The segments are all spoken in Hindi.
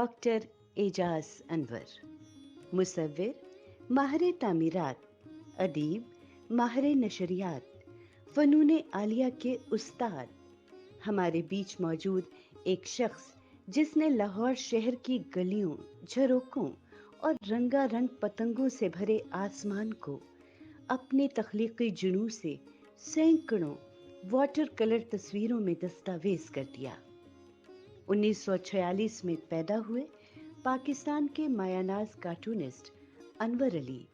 डॉक्टर एजाज अनवर, मुसव्विर, माहिर तामीरात, अदीब, माहिर नशरियात, फ़नून आलिया के उस्ताद। हमारे बीच मौजूद एक शख्स जिसने लाहौर शहर की गलियों, झरोकों और रंगारंग पतंगों से भरे आसमान को अपने तख्लीकी जुनून से सैकड़ों वाटर कलर तस्वीरों में दस्तावेज कर दिया। 1946 में पैदा हुए पाकिस्तान के मायानाज कार्टूनिस्ट अनवर अली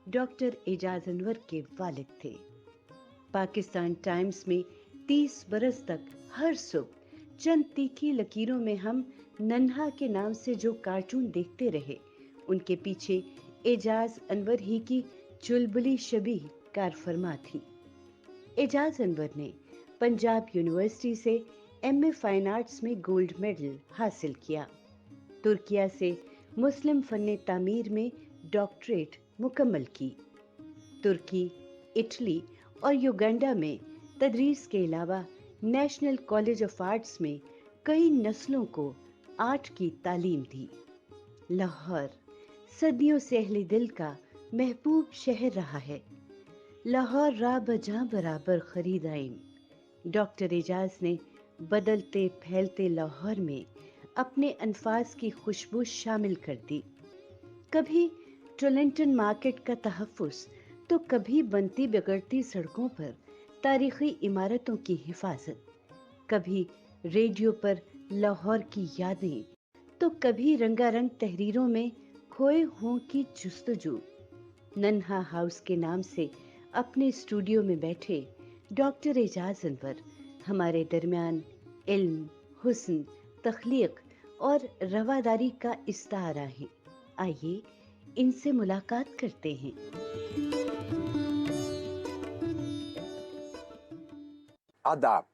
डॉक्टर एजाज अनवर के वालिद थे। पाकिस्तान टाइम्स में 30 बरस तक हर सुबह चंद तीखी लकीरों में हम नन्हा के नाम से जो कार्टून देखते रहे, उनके पीछे एजाज अनवर ही की चुलबुली शबीह कारफरमा थी। एजाज अनवर ने पंजाब यूनिवर्सिटी से एमए फाइन आर्ट्स में गोल्ड मेडल हासिल किया। तुर्किया से मुस्लिम फन्ने तामीर में डॉक्टरेट मुकम्मल की। तुर्की, इटली और युगांडा में तदरीस के अलावा नेशनल कॉलेज ऑफ आर्ट्स में कई नस्लों को आर्ट की तालीम दी। लाहौर सदियों से अहले दिल का महबूब शहर रहा है। लाहौर रा बजा बराबर खरीद आईं। डॉक्टर एजाज ने बदलते फैलते लाहौर में अपने अनफास की खुशबू शामिल कर दी। कभी टोलेंटन मार्केट का तहफ़्फ़ुज़ तो कभी बनती बिगड़ती सड़कों पर तारीखी इमारतों की हिफाजत, कभी रेडियो पर लाहौर की यादें तो कभी रंगारंग तहरीरों में खोए हुओं की जुस्तजू। नन्हा हाउस के नाम से अपने स्टूडियो में बैठे डॉक्टर एजाज अनवर हमारे दरमियान इल्म, हुस्न, तख्लीक और रवादारी का इस्तारा है। आइए इनसे मुलाकात करते हैं। आदाब।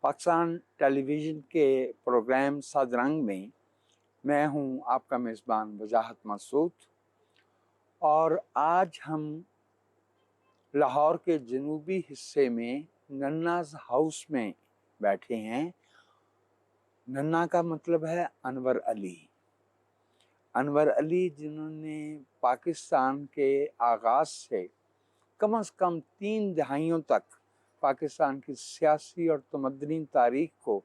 पाकिस्तान टेलीविज़न के प्रोग्राम सदरंग में मैं हूं आपका मेज़बान वजाहत मसूद, और आज हम लाहौर के जनूबी हिस्से में नन्नाज हाउस में बैठे हैं। नन्ना का मतलब है अनवर अली। अनवर अली जिन्होंने पाकिस्तान के आगाज़ से कम से कम 3 दहाइयों तक पाकिस्तान की सियासी और तमद्दनी तारीख को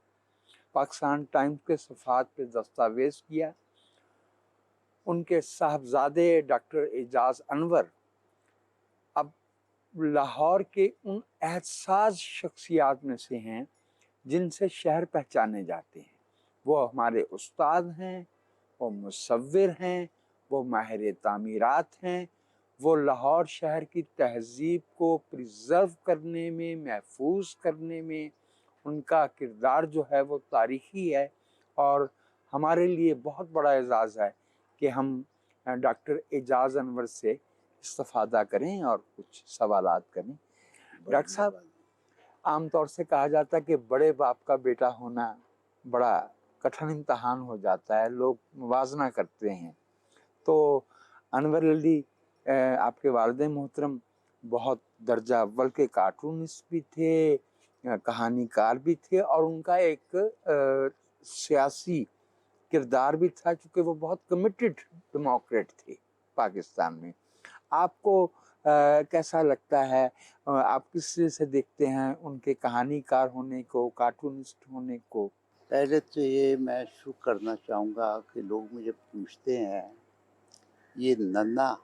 पाकिस्तान टाइम्स के सफ़हात पे दस्तावेज़ किया। उनके साहबजादे डॉक्टर एजाज अनवर अब लाहौर के उन एहसास शख्सियात में से हैं जिनसे शहर पहचाने जाते हैं। वो हमारे उस्ताद हैं, वो मुसव्विर हैं, वो माहिर तामीरात हैं। वो लाहौर शहर की तहज़ीब को प्रिज़र्व करने में, महफूज करने में उनका किरदार जो है वो तारीख़ी है, और हमारे लिए बहुत बड़ा एज़ाज़ है कि हम डॉक्टर एजाज अनवर से इस्तिफ़ादा करें और कुछ सवालात करें। डॉक्टर साहब, आम तौर से कहा जाता है कि बड़े बाप का बेटा होना बड़ा कठिन इम्तहान हो जाता है, लोग मुवाजना करते हैं। तो अनवर अली आपके वालिद मोहतरम बहुत दर्जा अव्वल के कार्टूनिस्ट भी थे, कहानीकार भी थे, और उनका एक सियासी किरदार भी था, क्योंकि वो बहुत कमिटेड डेमोक्रेट थे पाकिस्तान में। आपको कैसा लगता है, आप किस तरह से देखते हैं उनके कहानीकार होने को, कार्टूनिस्ट होने को? पहले तो ये मैं शुरू करना चाहूँगा कि लोग मुझे पूछते हैं ये नन्ना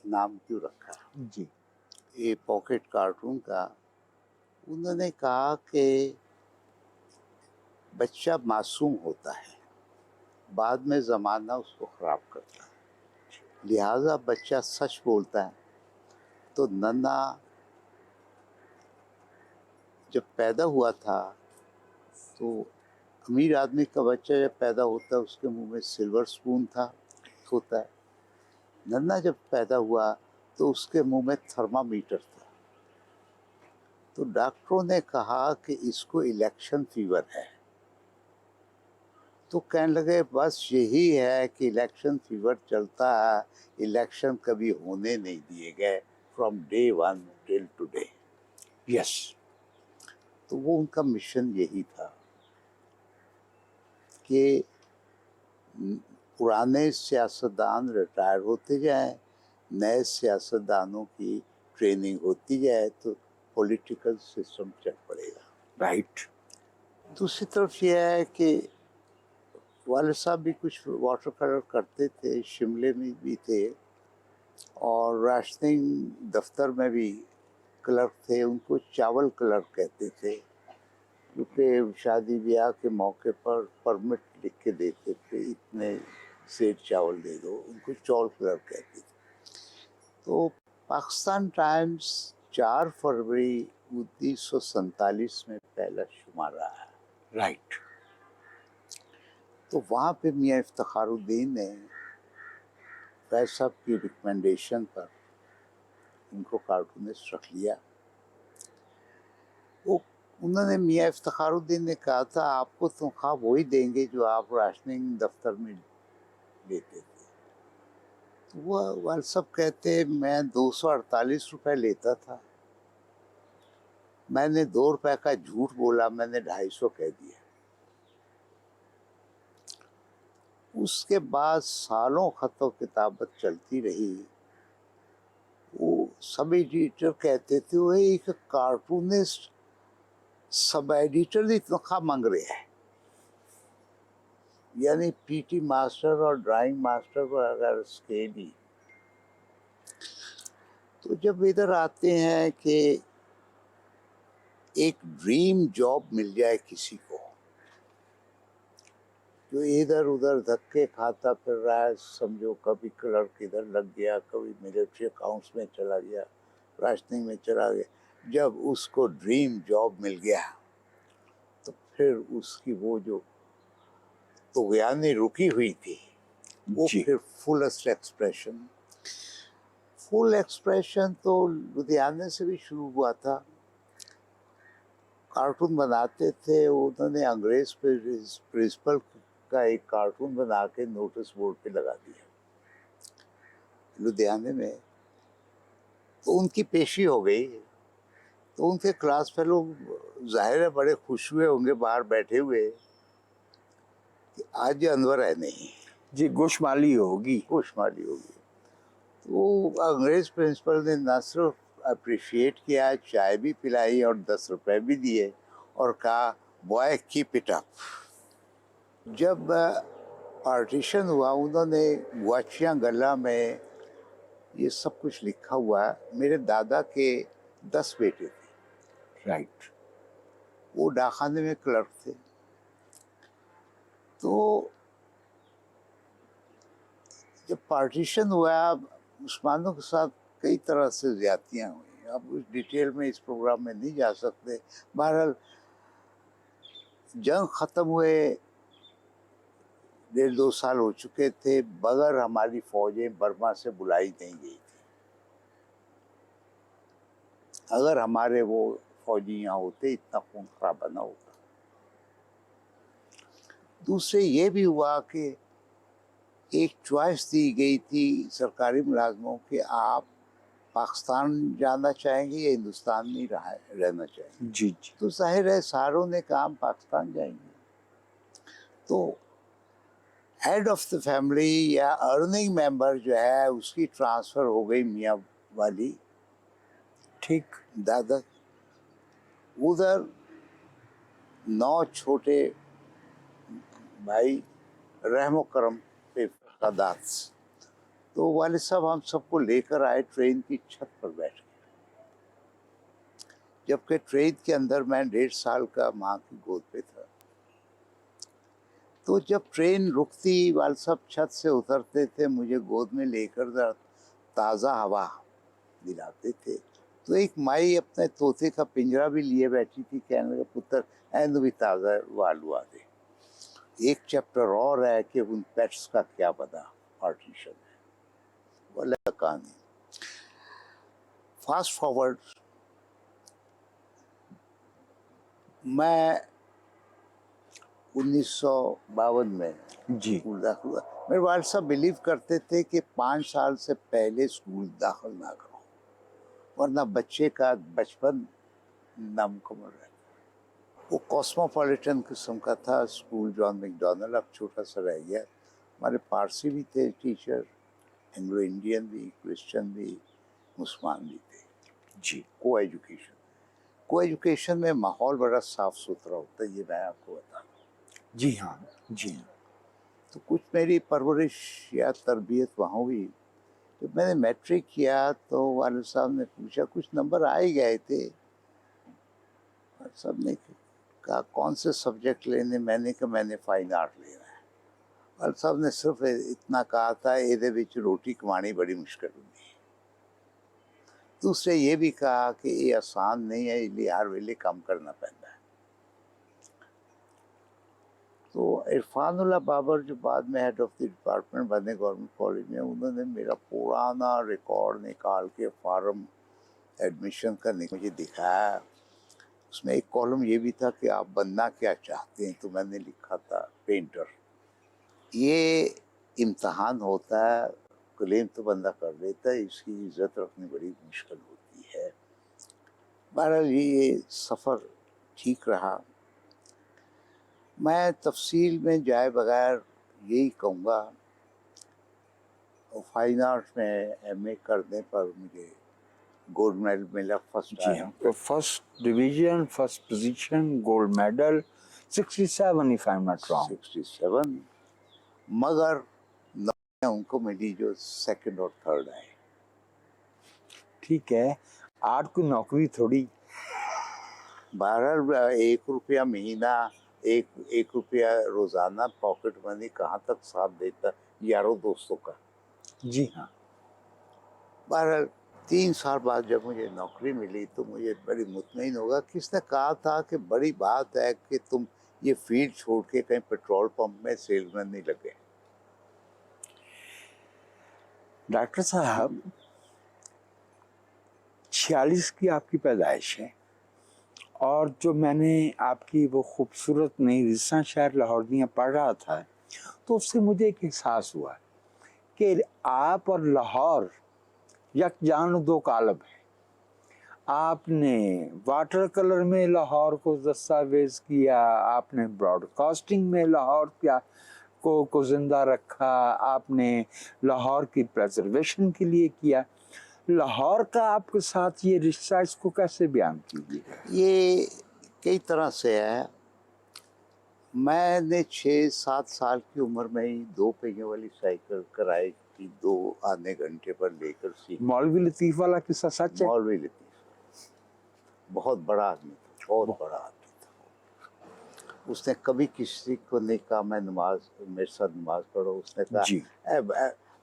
नाम क्यों रखा जी। ये पॉकेट कार्टून का। उन्होंने कहा कि बच्चा मासूम होता है, बाद में ज़माना उसको ख़राब करता है, लिहाजा बच्चा सच बोलता है। तो नन्ना जब पैदा हुआ था तो अमीर आदमी का बच्चा जब पैदा होता है उसके मुंह में सिल्वर स्पून होता है। नन्ना जब पैदा हुआ तो उसके मुंह में थर्मामीटर था। तो डॉक्टरों ने कहा कि इसको इलेक्शन फीवर है। तो कहने लगे बस यही है कि इलेक्शन फीवर चलता है, इलेक्शन कभी होने नहीं दिए गए from day 1 till today. Yes. तो वो उनका मिशन यही था कि पुराने सियासतदान रिटायर होते जाएं, नए सियासतदानों की ट्रेनिंग होती जाए तो पॉलिटिकल सिस्टम चल पड़ेगा। राइट। दूसरी तरफ यह है कि वाले साहब भी कुछ वाटर कलर करते थे, शिमले में भी थे और राशनिंग दफ्तर में भी क्लर्क थे। उनको चावल क्लर्क कहते थे, क्योंकि शादी ब्याह के मौके पर परमिट लिख के देते थे, इतने सेठ चावल दे दो, उनको चावल क्लर्क कहते थे। तो पाकिस्तान टाइम्स 4 फरवरी 1947 में पहला शुमारा रहा है। राइट। तो वहाँ पे मियाँ इफ्तिखारुद्दीन ने फैज साहब की रिकमेंडेशन पर इनको कार्टूनिस्ट रख लिया। वो उन्होंने मियाँ इफ्तिखारुद्दीन ने कहा था आपको तनख्वाह वही देंगे जो आप राशनिंग दफ्तर में लेते थे। तो वह वाल साहब कहते मैं 248 रुपए लेता था, मैंने 2 रुपए का झूठ बोला, मैंने 250 कह दिया। उसके बाद सालों खत किताबत चलती रही। वो सब एडिटर कहते थे वो एक कार्टूनिस्ट सब एडिटर की तनख्वाह मांग रहे हैं, यानी पीटी मास्टर और ड्राइंग मास्टर पर अगर स्केल ही। तो जब इधर आते हैं कि एक ड्रीम जॉब मिल जाए किसी को जो इधर उधर धक्के खाता फिर रहा है, समझो कभी क्लर्क इधर लग गया, कभी मिलिट्री अकाउंट्स में चला गया, राशनिंग में चला गया, जब उसको ड्रीम जॉब मिल गया तो फिर उसकी वो जो तुगयानी रुकी हुई थी वो फिर फुलेस्ट एक्सप्रेशन। फुल एक्सप्रेशन तो लुधियाने से भी शुरू हुआ था। कार्टून बनाते थे, उन्होंने अंग्रेज प्रिंसिपल का एक कार्टून बना के नोटिस बोर्ड पे लगा दिया लुधियाने में। तो उनकी पेशी हो गई, तो उनके क्लास फेलो जाहिर है बड़े खुश हुए होंगे बाहर बैठे हुए कि आज अनवर है नहीं जी, गोशमाली होगी। खुशमाली होगी। तो अंग्रेज प्रिंसिपल ने न सिर्फ अप्रिशिएट किया, चाय भी पिलाई और 10 रुपए भी दिए और कहा बॉय कीप इट अप। जब पार्टीशन हुआ उन्होंने गुआचिया गला में ये सब कुछ लिखा हुआ है। मेरे दादा के 10 बेटे थे। राइट। वो डाकखाने में क्लर्क थे। तो जब पार्टीशन हुआ मुसलमानों के साथ कई तरह से ज्यादतियाँ हुई। अब उस डिटेल में इस प्रोग्राम में नहीं जा सकते। बहरहाल जंग ख़त्म हुए 1.5-2 साल हो चुके थे, बगैर हमारी फौजें बर्मा से बुलाई नहीं गई थी। अगर हमारे वो फौजी यहाँ होते इतना खून खराबा ना होता। दूसरे ये भी हुआ कि एक चॉइस दी गई थी सरकारी मुलाजमों कि आप पाकिस्तान जाना चाहेंगे या हिंदुस्तान में रहना चाहेंगे। जी जी। तो जाहिर है सारों ने कहा हम पाकिस्तान जाएंगे। तो हेड ऑफ द फैमिली या अर्निंग मेंबर जो है उसकी ट्रांसफ़र हो गई मियाँ वाली, ठीक। दादा उधर 9 छोटे भाई रहमो करम पे फदात। तो वाले साहब हम सबको लेकर आए, ट्रेन की छत पर बैठ गए। जबकि ट्रेन के अंदर मैं 1.5 साल का माँ की गोद पे था। तो जब ट्रेन रुकती वाल साहब छत से उतरते थे, मुझे गोद में लेकर ताज़ा हवा दिलाते थे। तो एक माई अपने तोते का पिंजरा भी लिए बैठी थी, कहने लगा पुत्र ऐन भी ताज़ा वालू आ दे। एक चैप्टर और है कि उन पेट्स का क्या पता पार्टीशन है, वो अलग कहानी। फास्ट फॉरवर्ड मैं 1952 में जी। स्कूल दाखिल हुआ। मेरे वालिद साहब बिलीव करते थे कि 5 साल से पहले स्कूल दाखिल ना करो, वरना बच्चे का बचपन नामुकम्मल रहता। वो कॉस्मोपॉलिटन किस्म का था स्कूल, जॉन मैकडॉनल्ड, अब छोटा सा रह गया। हमारे पारसी भी थे टीचर, एंग्लो इंडियन भी, क्रिश्चियन भी, मुसलमान भी थे। जी को एजुकेशन में माहौल बड़ा साफ सुथरा होता है, ये मैं आपको बता दूं। जी हाँ जी हाँ। तो कुछ मेरी परवरिश या तरबियत वहाँ हुई। जब मैंने मैट्रिक किया तो वालिद साहब ने पूछा, कुछ नंबर आ ही गए थे, और सब ने कहा कौन से सब्जेक्ट लेने, मैंने कहा मैंने फाइन आर्ट लेना है। वालिद साहब ने सिर्फ इतना कहा था, ਇਹਦੇ ਵਿੱਚ रोटी कमानी बड़ी मुश्किल होगी। दूसरे ये भी कहा कि ये आसान नहीं है, इसलिए हर वेले काम करना पैदा है। तो इरफानुल्लाह बाबर जो बाद में हेड ऑफ द डिपार्टमेंट बने गवर्नमेंट कॉलेज में, उन्होंने मेरा पुराना रिकॉर्ड निकाल के फार्म एडमिशन का मुझे दिखाया। उसमें एक कॉलम ये भी था कि आप बनना क्या चाहते हैं, तो मैंने लिखा था पेंटर। ये इम्तहान होता है, क्लेम तो बंदा कर देता है, इसकी इज्जत रखनी बड़ी मुश्किल होती है। बहरहाल ये सफ़र ठीक रहा। मैं तफसील में जाए बगैर यही कहूँगा, फाइन आर्ट्स में एमए करने पर मुझे गोल्ड मेडल मिला, फर्स्ट जी हाँ। तो first division, first position, gold medal, 67 if I am not wrong. 67, मगर उनको मिली जो सेकंड और थर्ड आए। ठीक है, आर्ट की नौकरी थोड़ी। बहरहाल 1 रुपया महीना, एक रुपया रोजाना पॉकेट मनी कहाँ तक साथ देता यारों दोस्तों का। जी हाँ। बहरहाल 3 साल बाद जब मुझे नौकरी मिली तो मुझे बड़ी मुतमईन होगा। किसने कहा था कि बड़ी बात है कि तुम ये फील्ड छोड़ के कहीं पेट्रोल पंप में सेल्समैन नहीं लगे। डॉक्टर साहब, 46 की आपकी पैदाइश है, और जो मैंने आपकी वो खूबसूरत नई रिसां शायर लाहौरियाँ पढ़ रहा था, तो उससे मुझे एक एहसास हुआ कि आप और लाहौर यकजान दो कालब है। आपने वाटर कलर में लाहौर को दस्तावेज किया, आपने ब्रॉडकास्टिंग में लाहौर को जिंदा रखा, आपने लाहौर की प्रिजर्वेशन के लिए किया। लाहौर का आपके साथ ये रिश्ता, इसको कैसे बयान कीजिए? ये कई तरह से है। मैंने 6-7 साल की उम्र में ही 2 पहियों वाली साइकिल किराए की 2 आधे घंटे पर लेकर सीखी। मौलवी लतीफ वाला किस्सा सच है? मौलवी लतीफ बहुत बड़ा आदमी था, बहुत बड़ा आदमी था। उसने कभी किसी को नहीं कहा मैं मेरे साथ नमाज पढ़ो। उसने कहा जी।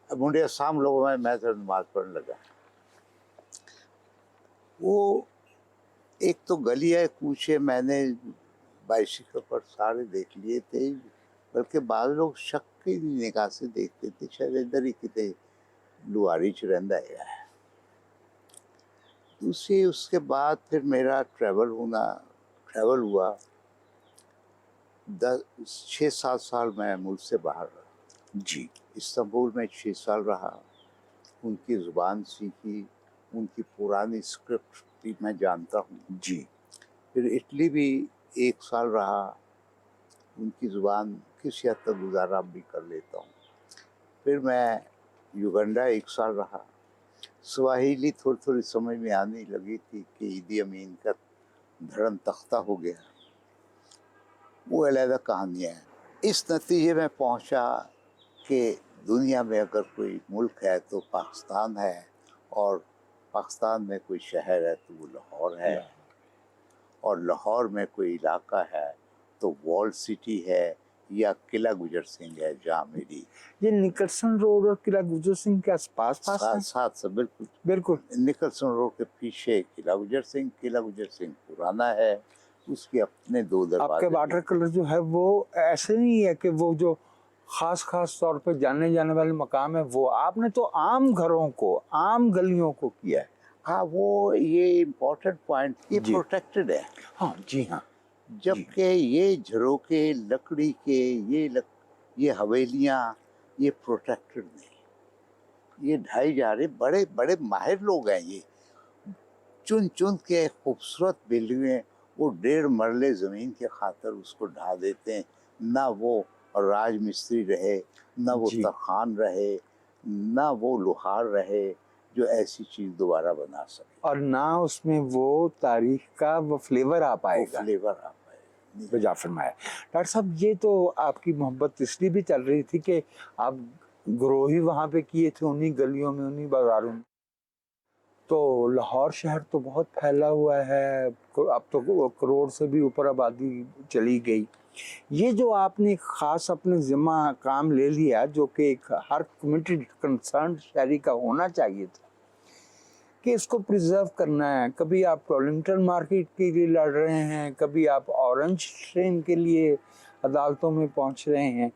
मुंडे शाम लोगों में मैं तो नमाज पढ़ने लगा। वो एक तो गलियाँ कूचे मैंने बाइसिकल पर सारे देख लिए थे, बल्कि बाद लोग शक की निगाह से देखते थे, शायद इधर ही कितने लुहारी च रहिंदा है। दूसरी उसके बाद फिर मेरा ट्रैवल हुआ। 6-7 साल मैं मुल्क से बाहर रहा। जी। इस्तांबुल में 6 साल रहा, उनकी ज़ुबान सीखी, उनकी पुरानी स्क्रिप्ट भी मैं जानता हूँ। जी। फिर इटली भी 1 साल रहा, उनकी ज़ुबान किसी हद तक गुजारा भी कर लेता हूँ। फिर मैं युगांडा 1 साल रहा। स्वाहिली थोड़ी थोड़ी समझ में आने लगी थी कि ईदी अमीन का धर्म तख्ता हो गया। वो अलग कहानियाँ हैं। इस नतीजे में पहुँचा कि दुनिया में अगर कोई मुल्क है तो पाकिस्तान है, और पाकिस्तान में कोई शहर है तो वो लाहौर है, और लाहौर में कोई इलाका है तो वॉल सिटी है या किला गुजर सिंह है, जहाँ मेरी ये निकलसन रोड और किला गुजर सिंह के आसपास साथ से बिल्कुल बिल्कुल निकलसन रोड के पीछे किला गुजर सिंह पुराना है, उसके अपने 2 दरवाजे। आपके वाटर कलर जो है वो ऐसे नहीं है कि वो जो खास तौर पे जाने जाने वाले मकाम है, वो आपने तो आम घरों को, आम गलियों को किया है। हाँ, वो ये इम्पोर्टेंट पॉइंट, ये प्रोटेक्टेड है। हाँ जी हाँ। जबकि ये झरोके लकड़ी के, ये हवेलियाँ, ये प्रोटेक्टेड नहीं, ये ढाई जा रहे। बड़े बड़े माहिर लोग हैं, ये चुन के खूबसूरत बिल्डिंगें वो 1.5 मरले ज़मीन के खातर उसको ढा देते हैं, ना वो और राज मिस्त्री रहे, ना वो जी। तरखान रहे, ना वो लोहार रहे जो ऐसी चीज़ दोबारा बना सके, और ना उसमें वो तारीख का वो फ्लेवर आ वो पाएगा। फ्लेवर आ पाए। वजह फरमाया डॉक्टर साहब, ये तो आपकी मोहब्बत इसलिए भी चल रही थी कि आप ग्रो ही वहाँ पे किए थे, उन्हीं गलियों में, उन्हीं बाजारों में। तो लाहौर शहर तो बहुत फैला हुआ है, अब तो करोड़ से भी ऊपर आबादी चली गई। ये जो आपने ख़ास अपने ज़िम्मा काम ले लिया, जो कि एक हर कमिटेड कंसर्न शहरी का होना चाहिए था कि इसको प्रिजर्व करना है। कभी आप टोरंटन मार्केट के लिए लड़ रहे हैं, कभी आप ऑरेंज ट्रेन के लिए अदालतों में पहुंच रहे हैं,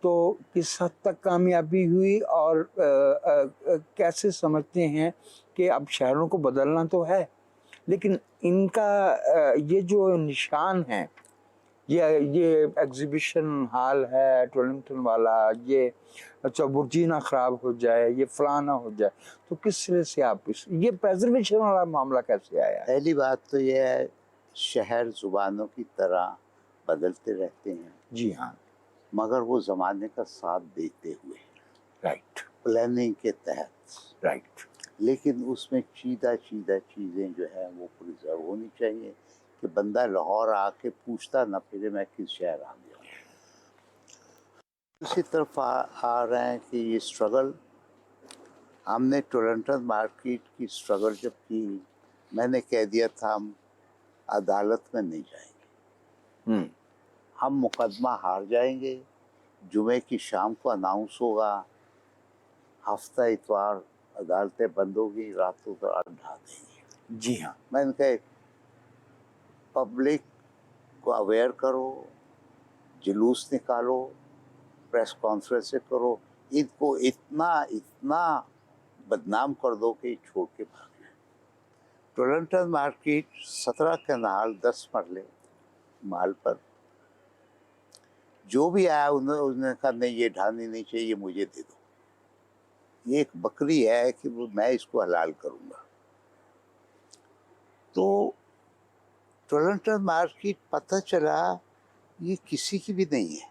तो किस हद तक कामयाबी हुई और कैसे समझते हैं कि अब शहरों को बदलना तो है, लेकिन इनका ये जो निशान है, ये एग्जीबिशन हॉल है टोरंटन वाला, ये अच्छा बुर्जी ना ख़राब हो जाए, ये फलाना हो जाए, तो किस सिरे से आप ये प्रेजर्वेशन वाला मामला कैसे आया? पहली बात तो यह है, शहर जुबानों की तरह बदलते रहते हैं, जी हाँ, मगर वो ज़माने का साथ देते हुए, राइट प्लानिंग के तहत, राइट। लेकिन उसमें चीज़ें जो है वो प्रिजर्व होनी चाहिए कि बंदा लाहौर आके पूछता ना फिरे मैं किस शहर आ गया। दूसरी तरफ आ रहे हैं कि ये स्ट्रगल, हमने टोरंटन मार्केट की स्ट्रगल जब की, मैंने कह दिया था हम अदालत में नहीं जाएंगे, हम मुकदमा हार जाएंगे, जुमे की शाम को अनाउंस होगा, हफ्ता इतवार अदालतें बंद होगी, रातों को ढा देंगे। जी हाँ, मैंने कहा पब्लिक को अवेयर करो, जुलूस निकालो, प्रेस कॉन्फ्रेंस करो, इनको इतना बदनाम कर दो कि छोड़ के भाग जाए। टोरंटन मार्केट 17 कनाल 10 मरले माल पर, जो भी आया उन्होंने कहा नहीं ये ढानी नहीं चाहिए, मुझे दे दो, ये एक बकरी है कि मैं इसको हलाल करूंगा। तो टोरंटन मार्केट पता चला ये किसी की भी नहीं है,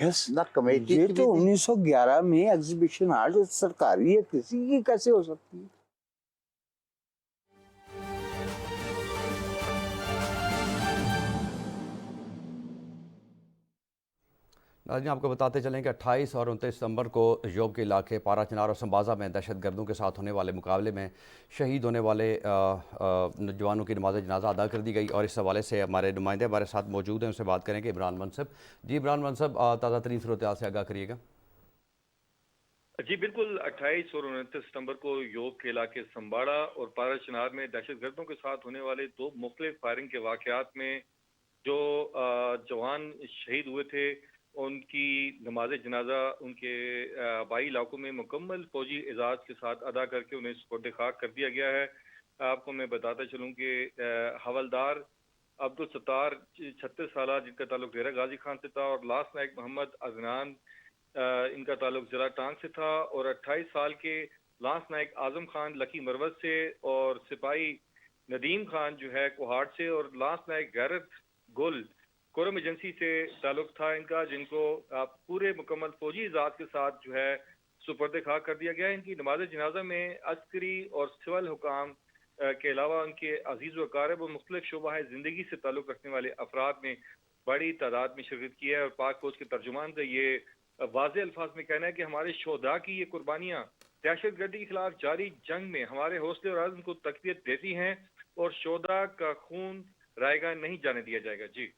यस, ना कमेटी ये की तो भी नहीं। 1911 में एग्जीबिशन हॉल सरकारी है, किसी की कैसे हो सकती है? नाज़रीन, आपको बताते चलें कि 28 और 29 सितंबर को योब के इलाके पारा चिनार और संबाजा में दहशतगर्दों के साथ होने वाले मुकाबले में शहीद होने वाले नौजवानों की नमाज जनाजा अदा कर दी गई। और इस हवाले से हमारे नुमाइंदे हमारे साथ मौजूद हैं, उनसे बात करेंगे। इमरान मनसब जी, इमरान मनसब, ताज़ा तरीन सूरत-ए-हाल से आगाह करिएगा। जी बिल्कुल, 28 और 29 सितंबर को योग के इलाके संबाड़ा और पारा चिनार में दहशतगर्दों के साथ होने वाले दो मुख्तलिफ फायरिंग के वाक़यात में जो जवान शहीद हुए थे, उनकी नमाज जनाजा उनके आबाई इलाकों में मुकम्मल फौजी एजाज के साथ अदा करके उन्हें सुपुर्द खाक कर दिया गया है। आपको मैं बताता चलूँ कि हवलदार अब्दुल सत्तार 36 साल जिनका ताल्लुक डेरा गाजी खान से था, और लास्ट नायक मोहम्मद अजनान इनका ताल्लुक जिला टांग से था, और 28 साल के लांस नायक आजम खान लकी मरवत से, और सिपाही नदीम खान जो है कोहाट से, और लांस नायक गैरत गुल कोरम एजेंसी से ताल्लुक था इनका, जिनको पूरे मुकम्मल फौजी इजाज़ के साथ जो है सुपर्द खाक कर दिया गया है। इनकी नमाज जनाजा में अस्करी और सिविल हुकाम के अलावा उनके अजीज़ व अकारिब और मुख्तलिफ शोबा ज़िंदगी से ताल्लुक रखने वाले अफराद ने बड़ी तादाद में शिरकत की है। और पाक फौज के तर्जुमान का ये वाज़े अल्फाज में कहना है कि हमारे शोधा की ये कुर्बानियाँ दहशतगर्दी के खिलाफ जारी जंग में हमारे हौसले और आज़म को तक़वियत देती हैं, और शोधा का खून रायगा नहीं जाने दिया जाएगा। जी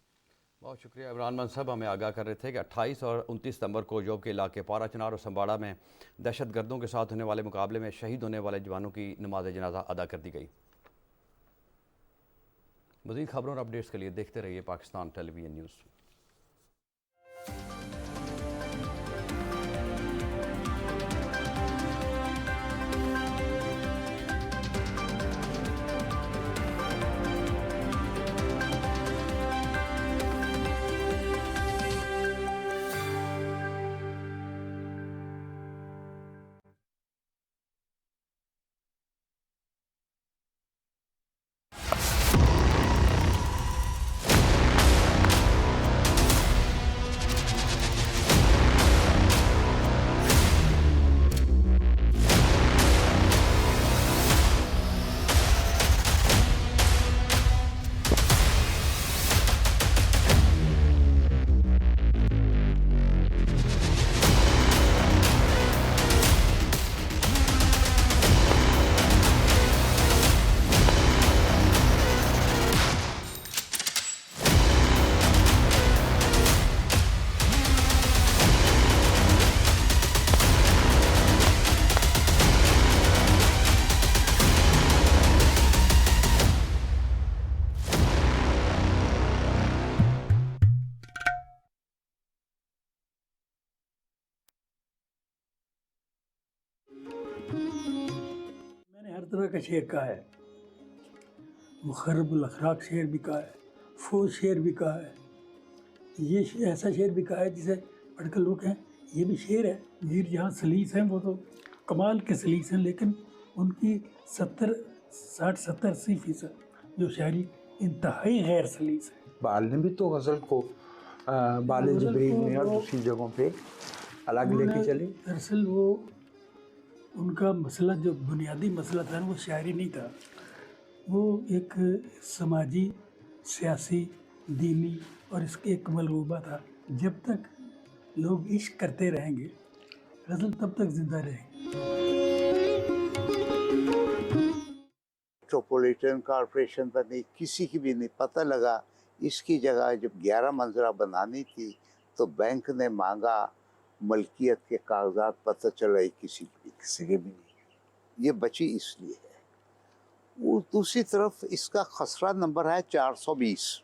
बहुत शुक्रिया इमरान मनसब, हमें आगाह कर रहे थे कि 28 और 29 सितंबर को योब के इलाके पारा चिनार और संबाड़ा में दहशतगर्दों के साथ होने वाले मुकाबले में शहीद होने वाले जवानों की नमाज जनाजा अदा कर दी गई। मज़ीद खबरों और अपडेट्स के लिए देखते रहिए पाकिस्तान टेलीविजन न्यूज़। तरह का शेर कहा है। मुखर्रबुल अखलाक शेर भी कहा है, फौज शेर भी कहा है। ये ऐसा शेर भी कहा है जिसे पढ़कर लोग कहें ये भी शेर है। मीर जहाँ सलीस हैं वो तो कमाल के सलीस हैं, लेकिन उनकी 60-70-80% जो शायरी इंतहाई गैर सलीस है। बाल ने भी तो गज़ल को बाल जबरील में और दूसरी जगहों पे अलग लेके चले। दरअसल वो उनका मसला जो बुनियादी मसला था वो शायरी नहीं था, वो एक समाजी, सियासी, दीनी और इसके एक मलबूबा था। जब तक लोग इश्क करते रहेंगे गज़ल तब तक जिंदा रहेगी। मेट्रोपॉलिटन कॉरपोरेशन बनी, किसी की भी नहीं पता लगा। इसकी जगह जब 11 मंजिला बनानी थी तो बैंक ने मांगा मलकियत के कागजात, पता चला किसी के भी नहीं। ये बची इसलिए है। वो दूसरी तरफ इसका खसरा नंबर है 420।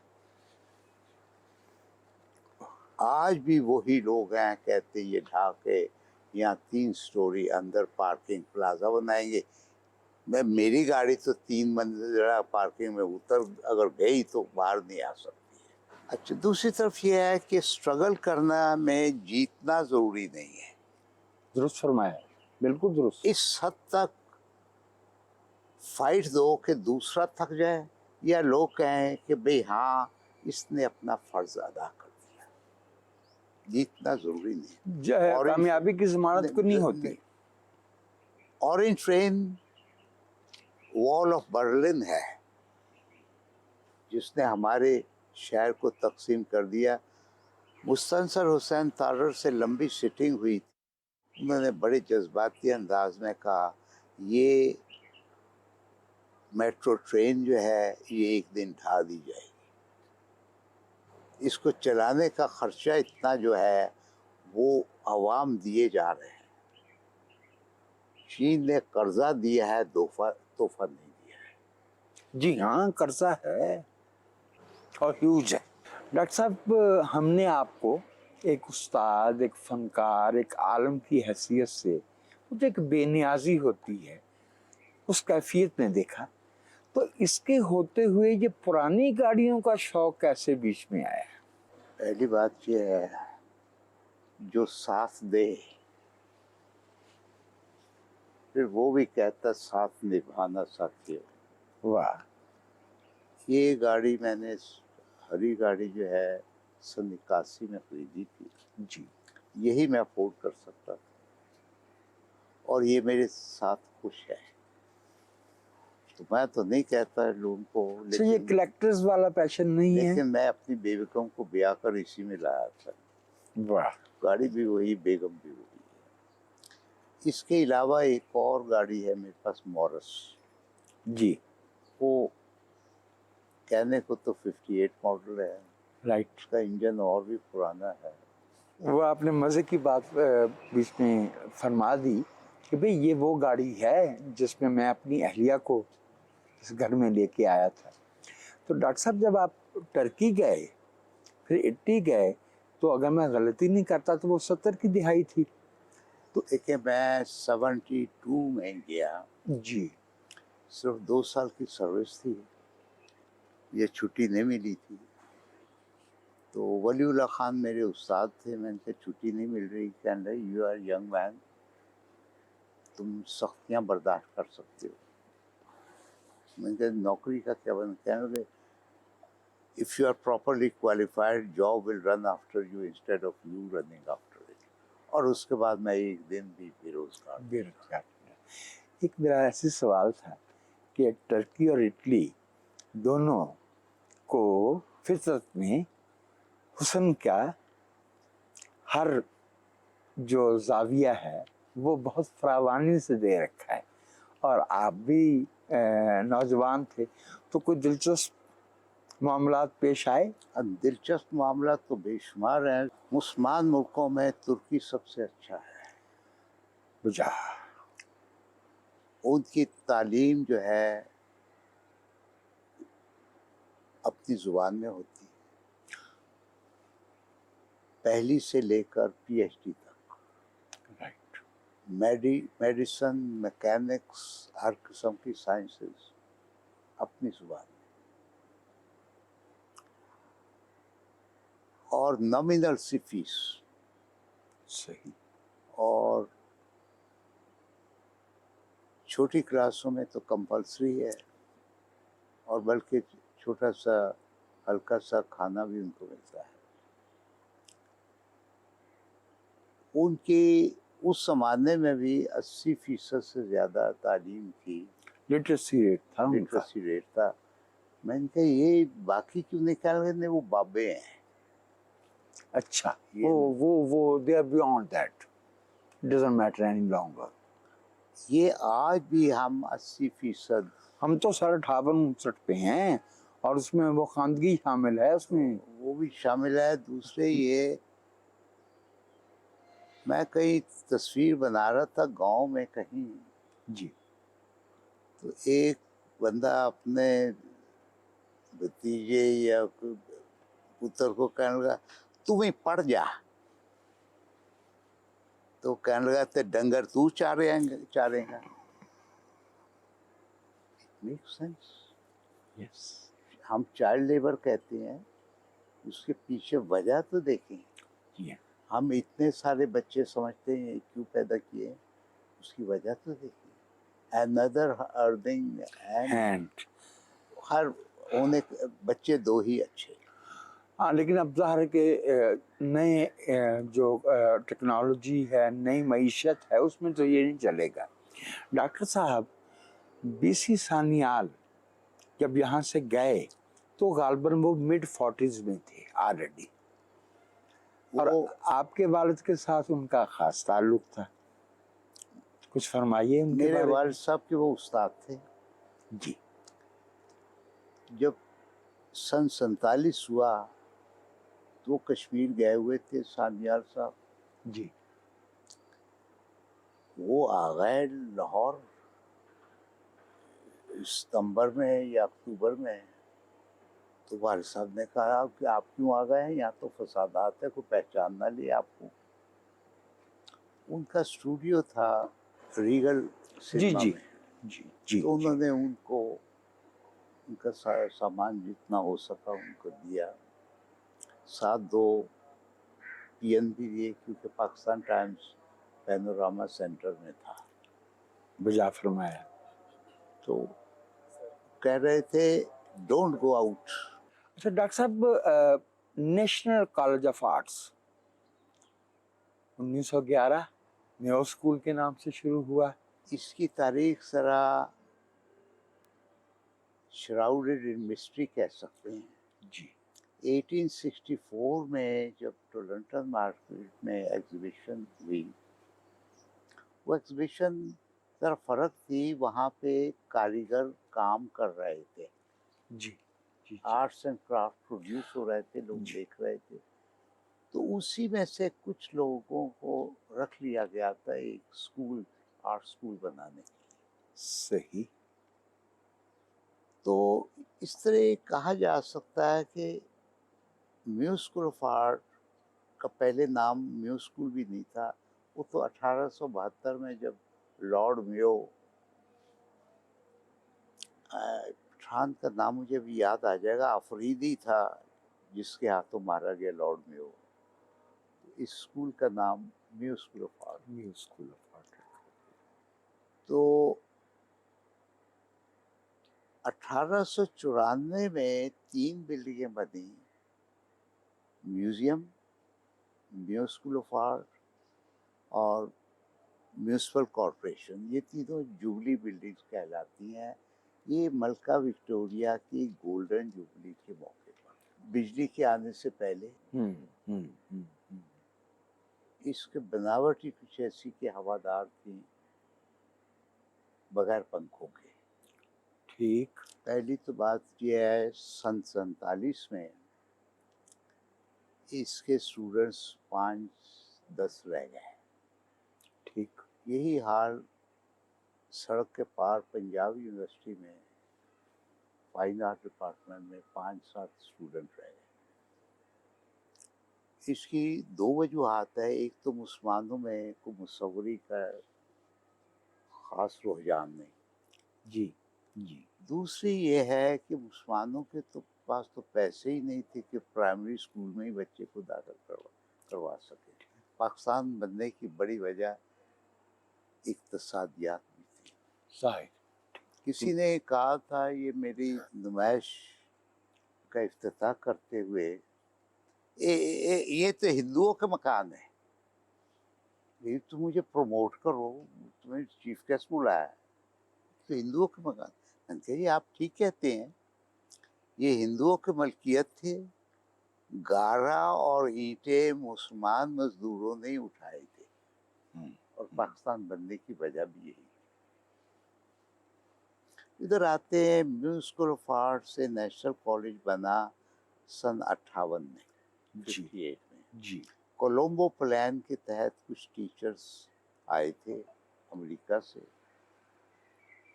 आज भी वही लोग हैं कहते ये ढाके यहाँ 3 स्टोरी अंदर पार्किंग प्लाजा बनाएंगे। मेरी गाड़ी तो 3 मंजिला पार्किंग में उतर अगर गई तो बाहर नहीं आ सकती है। अच्छा, दूसरी तरफ ये है कि स्ट्रगल करना में जीतना ज़रूरी नहीं है। दुरुस्त फरमाया, बिल्कुल दुरुस्त। इस हद तक फाइट दो कि दूसरा थक जाए, या लोग कहें कि भाई हाँ इसने अपना फ़र्ज अदा कर दिया। जीतना ज़रूरी नहीं। कामयाबी की ज़मानत को नहीं होती। Orange train wall of Berlin है जिसने हमारे शहर को तकसीम कर दिया। मुस्तनसर हुसैन तारर से लंबी सिटिंग हुई थी। उन्होंने बड़े जज्बाती अंदाज में कहा ये मेट्रो ट्रेन जो है ये एक दिन ढा दी जाएगी। इसको चलाने का खर्चा इतना जो है वो अवाम दिए जा रहे हैं। चीन ने कर्जा दिया है, तोहफा नहीं दिया है। जी हाँ, कर्जा है और ह्यूज है। डॉक्टर साहब, हमने आपको एक उस्ताद, एक फनकार, एक आलम की हैसियत से मुझे एक बेनियाजी होती है उस कैफियत में देखा, तो इसके होते हुए ये पुरानी गाड़ियों का शौक कैसे बीच में आया? पहली बात यह है, जो साथ दे फिर वो भी कहता साथ निभाना साथियों। वाह। ये गाड़ी मैंने हरी गाड़ी जो है सन 81 में खरीदी थी जी। यही मैं अफोर्ड कर सकता था और ये मेरे साथ खुश है। तो मैं तो नहीं कहता लोगों को, लेकिन ये कलेक्टर्स वाला पैशन नहीं है। लेकिन मैं अपनी बेगम को ब्याह कर इसी में लाया था। वाह। गाड़ी भी वही, बेगम भी वही है। इसके अलावा एक और गाड़ी है मेरे पास, मॉरस जी। वो कहने को तो 58 मॉडल है, राइट। उसका इंजन और भी पुराना है। वो आपने मज़े की बात बीच में फरमा दी कि भाई ये वो गाड़ी है जिसमें मैं अपनी अहलिया को इस घर में लेके आया था। तो डॉक्टर साहब, जब आप टर्की गए फिर इटली गए, तो अगर मैं गलती नहीं करता तो वो 70 की दिहाई थी। तो एक मैं 72 में गया जी। सिर्फ 2 साल की सर्विस थी, ये छुट्टी नहीं मिली थी। तो वलीउल्लाह खान मेरे उस्ताद थे, मैंने कहा छुट्टी नहीं मिल रही, कहने लगे यू आर यंग मैन, तुम सख्तियाँ बर्दाश्त कर सकते हो। मैंने कहा नौकरी का क्या बन, कहने लगे if you are properly qualified job will run after you instead of you running after it. और उसके बाद मैं एक दिन भी बेरोजगार। एक मेरा ऐसे सवाल था कि टर्की और इटली दोनों को फितरत में हुस्न का हर जो जाविया है वो बहुत फरावानी से दे रखा है, और आप भी नौजवान थे, तो कोई दिलचस्प मामलात पेश आए? दिलचस्प मामला तो बेशुमार हैं। मुसलमान मुल्कों में तुर्की सबसे अच्छा है। बुझा। उनकी तालीम जो है अपनी ज़ुबान में होती है, पहली से लेकर PhD तक। राइट। मेडिसिन, मैकेनिक्स, हर किस्म की साइंसेस अपनी जुबान में, और नॉमिनल सी फीस, सही। और छोटी क्लासों में तो कंपलसरी है, और बल्कि छोटा सा हल्का सा खाना भी उनको मिलता है। उनकी उस ज़माने में भी 80% से ज़्यादा तालीम थी, लिटरेसी रेट था उनका। लिटरेसी रेट था। मैंने कहा ये बाकी क्यों निकाल गए, नहीं वो बाबे हैं। अच्छा, ये वो they are beyond that, doesn't matter any longer. ये आज भी हम 80%, हम तो 58-59 पे हैं, और उसमें वो खानदगी शामिल है उसमें। वो भी शामिल है। दूसरे ये, मैं कहीं तस्वीर बना रहा था गांव में कहीं, जी। तो एक बंदा अपने भतीजे या पुत्र को कहने लगा तू ही पढ़ जा, तो कहने लगा ते डंगर तू चारेगा। Make sense. यस। हम चाइल्ड लेबर कहते हैं, उसके पीछे वजह तो देखें। जी। हम इतने सारे बच्चे समझते हैं क्यों पैदा किए, उसकी वजह तो देखिए। Another earning hand. हर होने बच्चे दो ही अच्छे। हाँ, लेकिन अब ज़ाहिर है कि नए जो टेक्नोलॉजी है, नई मईशत है, उसमें तो ये नहीं चलेगा। डॉक्टर साहब, बीसी सान्याल जब यहाँ से गए तो गालबन वो मिड-40s में थे ऑलरेडी, और वो आपके वालिद के साथ उनका खास ताल्लुक था। कुछ फरमाइए उनके मेरे बारे में। वालिद साहब के वो उस्ताद थे। जी। जब सन 47 हुआ तो कश्मीर गए हुए थे सान्याल साहब। जी। वो आ गए लाहौर सितंबर में या अक्टूबर में। तो वालिद साहब ने कहा कि आप क्यों आ गए हैं, यहाँ तो फसादात है, कोई पहचान ना ले आपको। उनका स्टूडियो था रीगल जी सिनेमा जी में। जी जी। तो उन्होंने उनको उनका सारा सामान जितना हो सका उनको दिया, साथ 2 पियन भी दिए, क्योंकि पाकिस्तान टाइम्स पैनोरामा सेंटर में था। बजा फरमाया। तो कह रहे थे डोंट गो आउट। अच्छा डॉक्टर साहब, national college of arts 1911 new school के नाम से शुरू हुआ। इसकी तारीख जरा श्राउडेड इन मिस्ट्री कह सकते हैं। जी। 1864 में जब टोरंटो मार्केट में एग्जीबिशन हुई, वो एग्जीबिशन जरा फर्क थी, वहाँ पे कारीगर काम कर रहे थे, जी जी। आर्ट्स एंड क्राफ्ट प्रोड्यूस हो रहे थे, लोग देख रहे थे। तो उसी में से कुछ लोगों को रख लिया गया था एक स्कूल, आर्ट स्कूल बनाने के लिए। सही। तो इस तरह कहा जा सकता है कि म्यू स्कूल ऑफ आर्ट का पहले नाम म्यू स्कूल भी नहीं था। वो तो 1872 में जब लॉर्ड म्यो, खान का नाम मुझे भी याद आ जाएगा, अफरीदी था जिसके हाथों मारा गया लॉर्ड म्यो। इस स्कूल का नाम mu school of art. Mu school of art. तो 1894 में 3 बिल्डिंगें बनी, museum, mu school of art और म्यूनिसिपल कॉरपोरेशन। ये तीनों जुबली बिल्डिंग्स कहलाती हैं। ये मलका विक्टोरिया की गोल्डन जुबली के मौके पर, बिजली के आने से पहले। इसके बनावट ही कुछ ऐसी कि हवादार थी, बगैर पंखों के। ठीक। पहली तो बात यह है, सन 47 में इसके स्टूडेंट्स 5-10 रह गए। ठीक। यही हाल सड़क के पार पंजाब यूनिवर्सिटी में फाइन आर्ट डिपार्टमेंट में 5-7 स्टूडेंट रह गए। इसकी 2 वजूहात है। एक तो मुसलमानों में को मुसव्वरी का ख़ास रुझान नहीं। जी जी दूसरी ये है कि मुसलमानों के तो पास तो पैसे ही नहीं थे कि प्राइमरी स्कूल में ही बच्चे को दाखिल करवा सके। पाकिस्तान बनने की बड़ी वजह इक़्तिसादियात भी थी। जाहिर। किसी ने कहा था, ये मेरी नुमाइश का इफ्तिताह करते हुए, ये तो हिंदुओं का मकान है, ये तो मुझे प्रमोट करो, तुम्हें चीफ गेस्ट बुलाया है, तो हिंदुओं का मकान। मैंने कहा, ये आप ठीक कहते हैं, ये हिंदुओं की मलकियत थे, गारा और ईंटें मुसलमान मजदूरों ने उठाए थे, और पाकिस्तान बनने की वजह भी यही। इधर आते हैं, म्यूजिक स्कूल ऑफ आर्ट से नेशनल कॉलेज बना सन 58 में, 58 में। जी कोलंबो प्लान के तहत कुछ टीचर्स आए थे अमेरिका से,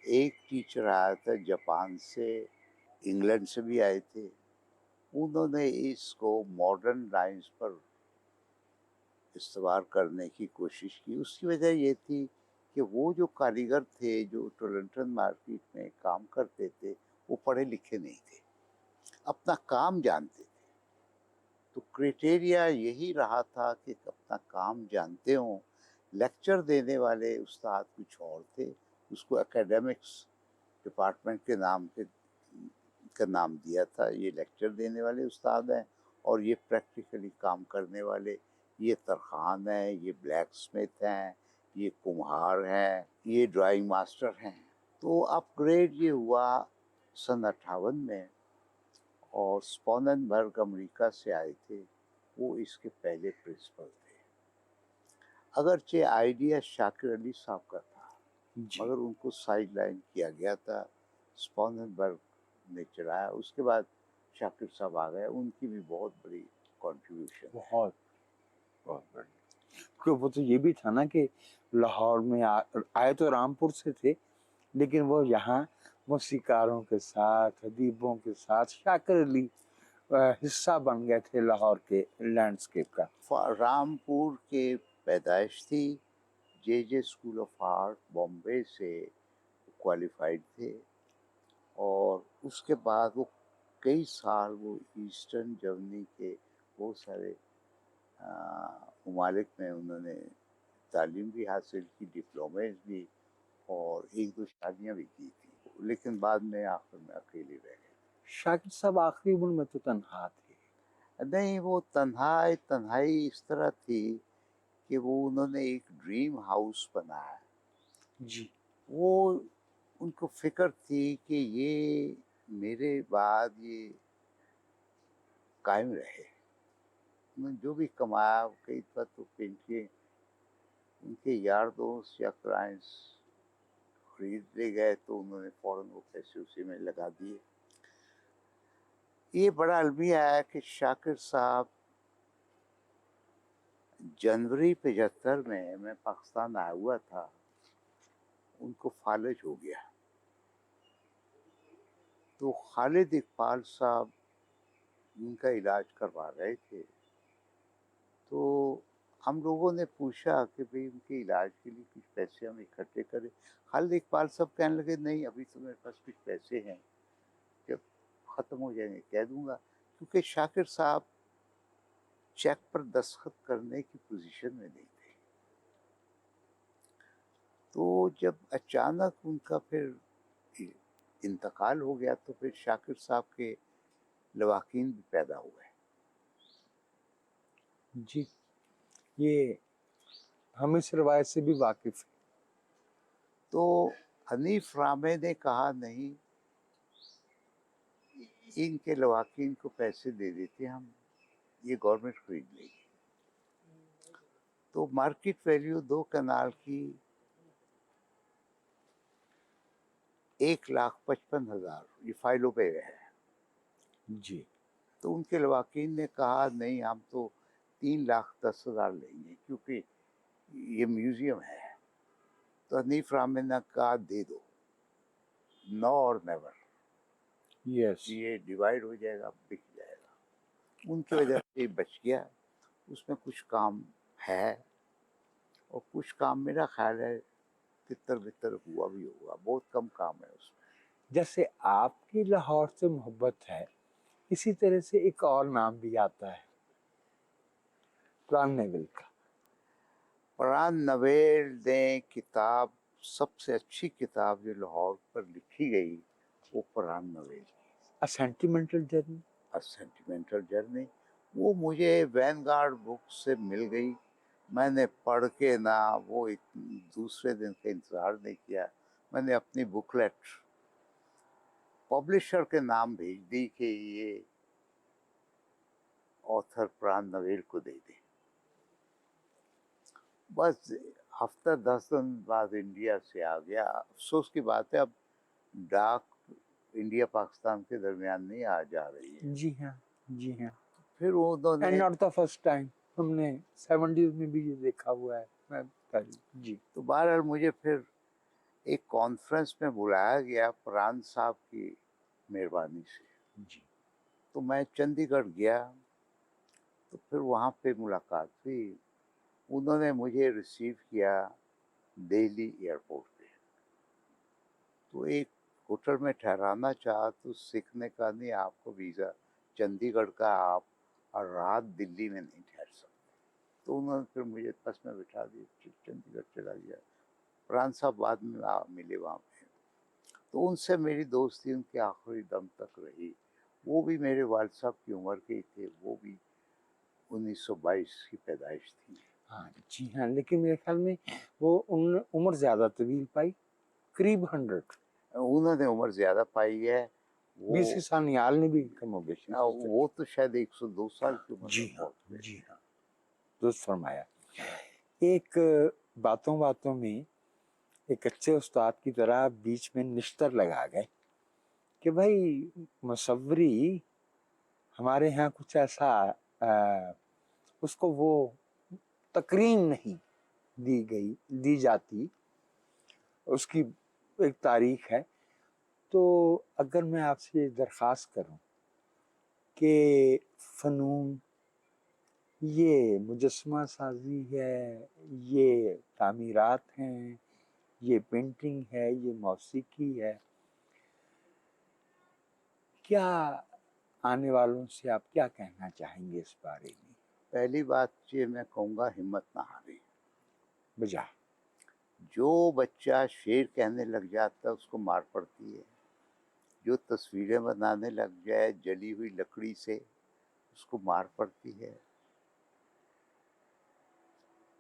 एक टीचर आया था जापान से, इंग्लैंड से भी आए थे। उन्होंने इसको मॉडर्न लाइन्स पर इस्तेमाल करने की कोशिश की। उसकी वजह ये थी कि वो जो कारीगर थे जो टोरंटो मार्केट में काम करते थे, वो पढ़े लिखे नहीं थे, अपना काम जानते थे। तो क्राइटेरिया यही रहा था कि अपना काम जानते हों। लेक्चर देने वाले उस्ताद कुछ और थे, उसको एकेडमिक्स डिपार्टमेंट के नाम का नाम दिया था। ये लेक्चर देने वाले उस्ताद हैं और ये प्रैक्टिकली काम करने वाले, ये तरखान हैं, ये ब्लैक स्मिथ हैं, ये कुम्हार हैं, ये ड्राइंग मास्टर हैं। तो अपग्रेड ये हुआ सन 58 में, और स्पॉननबर्ग अमेरिका से आए थे, वो इसके पहले प्रिंसिपल थे। अगरचे आइडिया शाकिर अली साहब का था, मगर उनको साइड लाइन किया गया था, स्पॉननबर्ग ने चलाया। उसके बाद शाकिर साहब आ गए, उनकी भी बहुत बड़ी कंट्रीब्यूशन। बहुत बहुत बढ़िया। क्योंकि वो तो ये भी था ना कि लाहौर में आए तो रामपुर से थे, लेकिन वो यहाँ मौसीकारों के साथ, अदीबों के साथ शाकिर अली हिस्सा बन गए थे लाहौर के लैंडस्केप का। रामपुर के पैदाइश थी, जे स्कूल ऑफ आर्ट बॉम्बे से क्वालिफाइड थे, और उसके बाद वो कई साल वो ईस्टर्न जर्मनी के बहुत सारे ममालिक में उन्होंने तालीम भी हासिल की, डिप्लोमेज भी, और एक दो शादियाँ भी की थी, लेकिन बाद में आखिर में अकेले रह गए। शाकिर साहब आखिरी उम्र में तो तनहा थे। नहीं, वो तन्हाई इस तरह थी कि वो उन्होंने एक ड्रीम हाउस बनाया। जी वो उनको फिक्र थी कि ये मेरे बाद ये कायम रहे। उन्होंने जो भी कमाया, कई दफ़ा तो पेंटिंग उनके यार दोस्त या क्लाइंट्स खरीद ले गए, तो उन्होंने फ़ौरन वो पैसे उसी में लगा दिए। ये बड़ा अलमिया है कि शाकिर साहब जनवरी 75 में मैं पाकिस्तान आया हुआ था, उनको फालिज हो गया। तो खालिद इकबाल साहब उनका इलाज करवा रहे थे, तो हम लोगों ने पूछा कि भाई उनके इलाज के लिए कुछ पैसे हम इकट्ठे करें। खालिद इकबाल साहब कहने लगे, नहीं अभी तो मेरे पास कुछ पैसे हैं, जब ख़त्म हो जाएंगे कह दूंगा, क्योंकि शाकिर साहब चेक पर दस्तखत करने की पोजीशन में नहीं थे। तो जब अचानक उनका फिर इंतकाल हो गया, तो फिर शाकिर साहब के लवाकिन भी पैदा हुए। जी, ये हम इस रवायत से भी वाकिफ हैं। तो हनीफ रामे ने कहा, नहीं इनके लवाकिन को पैसे दे देते हम, ये गवर्नमेंट खरीद लेगी। तो मार्केट वैल्यू 2 कनाल की 1,55,000 ये फाइलों पे है। जी तो उनके लवाकिन ने कहा, नहीं हम तो 3,10,000 लेंगे, क्योंकि ये म्यूजियम है। तो हनीफ रामे ने कहा, दे दो, नो और नेवर, यस ये डिवाइड हो जाएगा, बिक जाएगा। उनकी वजह से बच गया। उसमें कुछ काम है, और कुछ काम मेरा ख्याल है तितर बितर हुआ भी होगा, बहुत कम काम है उसमें। जैसे आपकी लाहौर से मोहब्बत है, इसी तरह से एक और नाम भी आता है, प्राण नेवल का। प्राण नवेल ने किताब, सबसे अच्छी किताब जो लाहौर पर लिखी गई वो प्राण नवेल, अ सेंटिमेंटल जर्नी। अ सेंटिमेंटल जर्नी, वो मुझे वैनगार्ड बुक से मिल गई। मैंने पढ़ के ना वो दूसरे दिन का इंतज़ार नहीं किया, मैंने अपनी बुकलेट पब्लिशर के नाम भेज दी कि ये ऑथर प्राण नवेल को दे दें। बस हफ्ता 10 दिन बाद इंडिया से आ गया। अफसोस की बात है, अब डाक इंडिया पाकिस्तान के दरमियान नहीं आ जा रही है। जी हाँ, जी हाँ। फिर वो एंड उन्होंने, नॉट द फर्स्ट टाइम, हमने 70s में भी ये देखा हुआ है। जी। तो बहरहाल मुझे फिर एक कॉन्फ्रेंस में बुलाया गया प्राण साहब की मेहरबानी से। जी। तो मैं चंडीगढ़ गया, तो फिर वहाँ पे मुलाकात हुई। उन्होंने मुझे रिसीव किया दिल्ली एयरपोर्ट पे। तो एक होटल में ठहराना चाहा तो सीखने का नहीं, आपको वीज़ा चंडीगढ़ का, आप और रात दिल्ली में नहीं ठहर सकते। तो उन्होंने फिर मुझे बस में बिठा दिया, चंडीगढ़ चला गया। प्राण साहब बाद में मिले वहाँ पे, तो उनसे मेरी दोस्ती उनके आखिरी दम तक रही। वो भी मेरे वालिद साहब की उम्र के ही थे, वो भी 1922 की पैदाइश थी। हाँ जी हाँ, लेकिन मेरे ख्याल में वो उम्र ज्यादा तवील पाई, करीब 100। उन्होंने उम्र ज़्यादा पाई है। वो 20 सानियाल ने भी कम हो गया। वो तो शायद 102 साल की उम्र जी में हाँ, पहुंच गए। जी हाँ, दुरुस्त फरमाया। एक बातों बातों में एक अच्छे उस्ताद की तरह बीच में निश्तर लगा गए कि भाई मुसव्वरी हमारे यहाँ कुछ ऐसा उसको वो तकरीम नहीं दी जाती, उसकी एक तारीख है। तो अगर मैं आपसे ये दरख्वास्त करूं कि फ़नून, ये मुजस्समा साजी है, ये तामीरात हैं, ये पेंटिंग है, ये मौसीकी है, क्या आने वालों से आप क्या कहना चाहेंगे इस बारे में? पहली बात ये मैं कहूँगा, हिम्मत ना हारें। बजा। जो बच्चा शेर कहने लग जाता है उसको मार पड़ती है। जो तस्वीरें बनाने लग जाए जली हुई लकड़ी से उसको मार पड़ती है।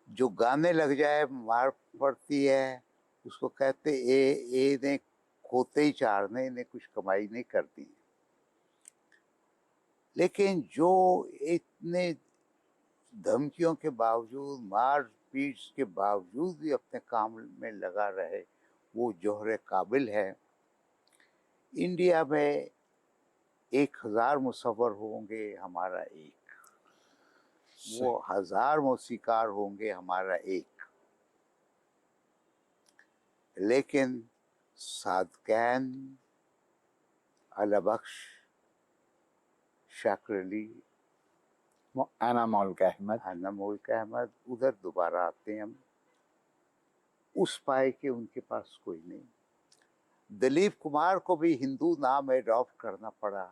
जो गाने लग जाए मार पड़ती है। उसको कहते ए ने खोते ही चारने, इन्हें कुछ कमाई नहीं करती। लेकिन जो इतने धमकियों के बावजूद, मार पीट के बावजूद भी अपने काम में लगा रहे, वो जौहर काबिल है। इंडिया में 1000 मुसव्वर होंगे, हमारा एक। वो 1000 मौसीकार होंगे, हमारा एक। लेकिन सादकैन, अला बख्श, शाकिर अली, आना मौलिक अहमद उधर दोबारा आते हैं हम। उस पाए के उनके पास कोई नहीं। दिलीप कुमार को भी हिंदू नाम एडॉप्ट करना पड़ा।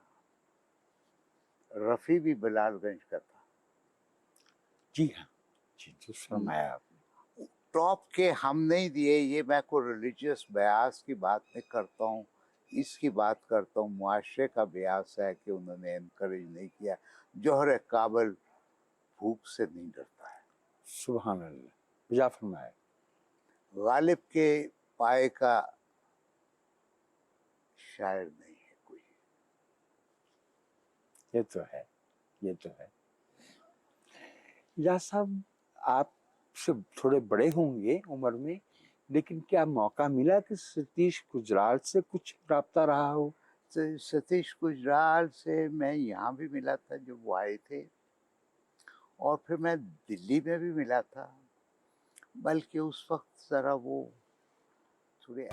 रफ़ी भी बिलालगंज का था। जी हाँ, जी तो फरमाया आपने। टॉप के हम नहीं दिए। ये मैं कोई रिलीजियस बयास की बात नहीं करता हूँ, इसकी बात करता हूँ मुआशरे का बयास है कि उन्होंने इनकरेज नहीं किया। जौहर काबिल भूख से नहीं डरता है। सुभान अल्लाह, बजा फरमाया। गालिब के पाए का शायर नहीं है कोई। ये तो है, ये तो है। या साहब, आप से थोड़े बड़े होंगे उम्र में, लेकिन क्या मौका मिला कि सतीश गुजराल से कुछ राब्ता रहा हो? तो सतीश गुजराल से मैं यहाँ भी मिला था जब वो आए थे, और फिर मैं दिल्ली में भी मिला था। बल्कि उस वक्त ज़रा वो थोड़े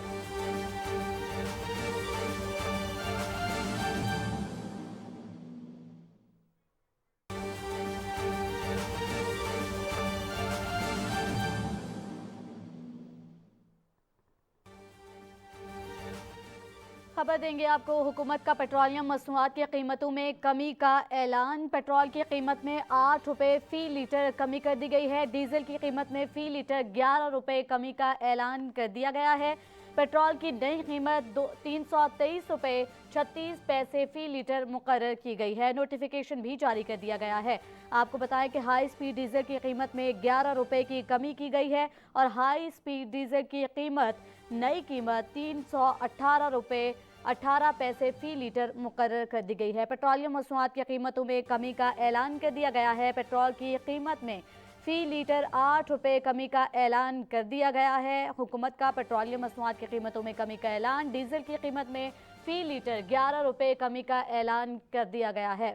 खबर देंगे आपको। हुकूमत का पेट्रोलियम मसनूआत की कीमतों में कमी का ऐलान। पेट्रोल की कीमत में 8 रुपये फ़ी लीटर कमी कर दी गई है। डीजल की कीमत में फ़ी लीटर 11 रुपये कमी का ऐलान कर दिया गया है। पेट्रोल की नई कीमत 323 रुपये 36 पैसे फ़ी लीटर मुकर्रर की गई है। नोटिफिकेशन भी जारी कर दिया गया है। आपको बताएं कि हाई स्पीड डीजल की कीमत में 11 रुपये की कमी की गई है और हाई स्पीड डीजल की कीमत नई कीमत 318 रुपये 18 पैसे फ़ी लीटर मुकर्रर कर दी गई है। पेट्रोलियम मसनूआत की कीमतों में कमी का ऐलान कर दिया गया है। पेट्रोल की कीमत में फ़ी लीटर 8 रुपये कमी का ऐलान कर दिया गया है। हुकूमत का पेट्रोलियम मसनूआत की कीमतों में कमी का ऐलान। डीजल की कीमत में फ़ी लीटर 11 रुपये कमी का ऐलान कर दिया गया है।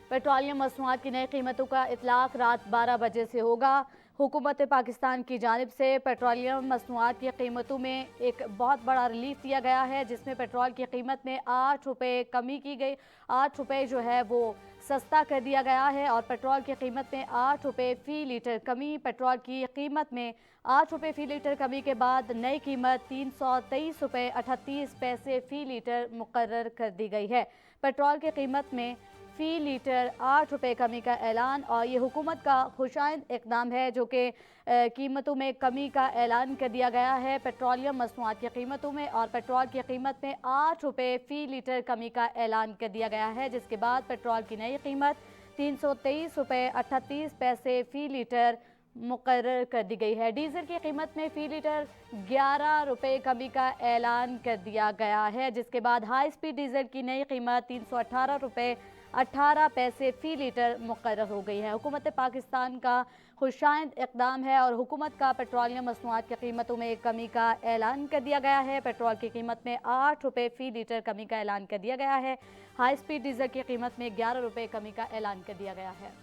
पेट्रोलियम मसनूआत की नई कीमतों का इतलाक़ रात 12 बजे से होगा। हुकूमत पाकिस्तान की जानिब से पेट्रोलियम मसनूआत की कीमतों में एक बहुत बड़ा रिलीफ दिया गया है, जिसमें पेट्रोल की कीमत में 8 रुपये कमी की गई। 8 रुपये जो है वो सस्ता कर दिया गया है और पेट्रोल की कीमत में 8 रुपये फ़ी लीटर कमी। पेट्रोल की कीमत में 8 रुपये फ़ी लीटर कमी के बाद नई कीमत 323 रुपये 38 पैसे फ़ी लीटर मुकर्रर कर दी गई है। पेट्रोल की कीमत में फ़ी लीटर 8 रुपये कमी का ऐलान, और ये हुकूमत का खुशाइंद इक़दाम है जो कि कीमतों में कमी का ऐलान कर दिया गया है। पेट्रोलियम मसनूआत की कीमतों में और पेट्रोल की कीमत में 8 रुपये फ़ी लीटर कमी का ऐलान कर दिया गया है, जिसके बाद पेट्रोल की नई कीमत 323 रुपये 38 पैसे फ़ी लीटर मुकर्रर कर दी गई है। डीजल की कीमत में फ़ी लीटर 11 रुपये कमी का ऐलान कर दिया गया है, जिसके बाद हाई स्पीड डीजल की नई कीमत 318 रुपये 18 पैसे फ़ी लीटर मुकर्रर हो गई है। हुकूमत पाकिस्तान का खुशाइंद इक़दाम है और हुकूमत का पेट्रोलियम मसनूआत की कीमतों में कमी का ऐलान कर दिया गया है। पेट्रोल की कीमत में 8 रुपये फ़ी लीटर कमी का ऐलान कर दिया गया है। हाई स्पीड डीजल की कीमत में 11 रुपये कमी का ऐलान कर दिया गया है।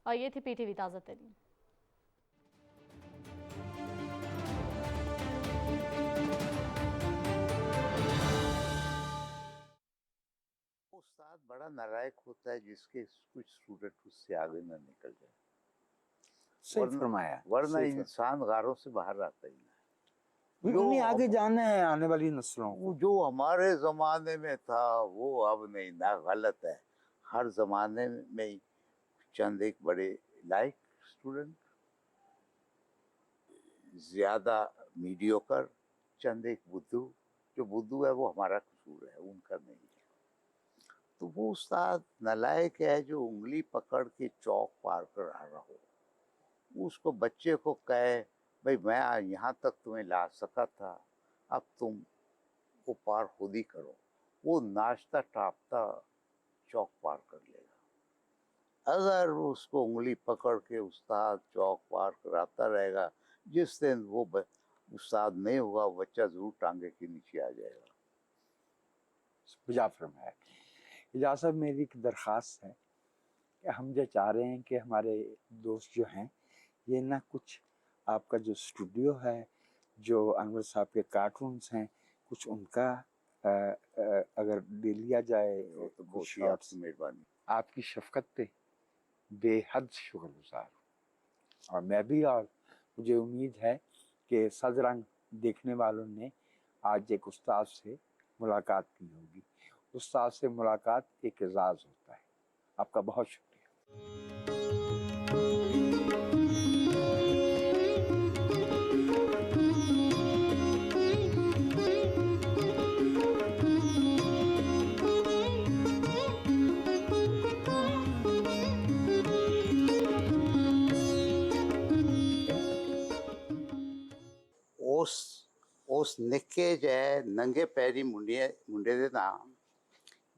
और ये थी PTV ताज़ा तरीन। उस्ताद बड़ा नालायक होता है जिसके कुछ स्टूडेंट उससे आगे ना निकल जाए। सही फरमाया। वरना सही फरमाया। इंसान गारों से बाहर आता ही ना। उन्हें आगे जाना है आने वाली नस्लों को। वो जो हमारे ज़माने में था वो अब नहीं ना, गलत है। हर ज़माने में ही चंद एक बड़े लाइक स्टूडेंट, ज़्यादा मीडियोकर, चंद एक बुद्धू। जो बुद्धू है वो हमारा कसूर है, उनका नहीं है। तो वो उस्ताद नालायक है जो उंगली पकड़ के चौक पार कर रहा हो। उसको बच्चे को कहे भाई मैं यहाँ तक तुम्हें ला सका था, अब तुम वो पार खुद ही करो, वो नाचता टापता चौक पार कर लेगा। अगर उसको उंगली पकड़ के उस्ताद चौक पार कराता रहेगा, जिस दिन वो उस्ताद नहीं होगा बच्चा ज़रूर टांगे के नीचे आ जाएगा। बुझा फरमाया। इजाज़ साहब, मेरी एक दरख्वास्त है कि हम जो चाह रहे हैं कि हमारे दोस्त जो हैं ये ना कुछ आपका जो स्टूडियो है, जो अनवर साहब के कार्टून्स हैं, कुछ उनका अगर ले लिया जाए तो बहुत ही शॉर्ट्स। आपकी मेहरबानी। आपकी शफ़क़त पे बेहद शुक्रगुज़ार हूँ। और मैं भी, और मुझे उम्मीद है कि सदरंग देखने वालों ने आज एक उस्ताद से मुलाकात की होगी। उस्ताद से मुलाकात एक एजाज़ होता है। आपका बहुत शुक्रिया। उस निक्के जै नंगे पैरी मुंडे दे नाम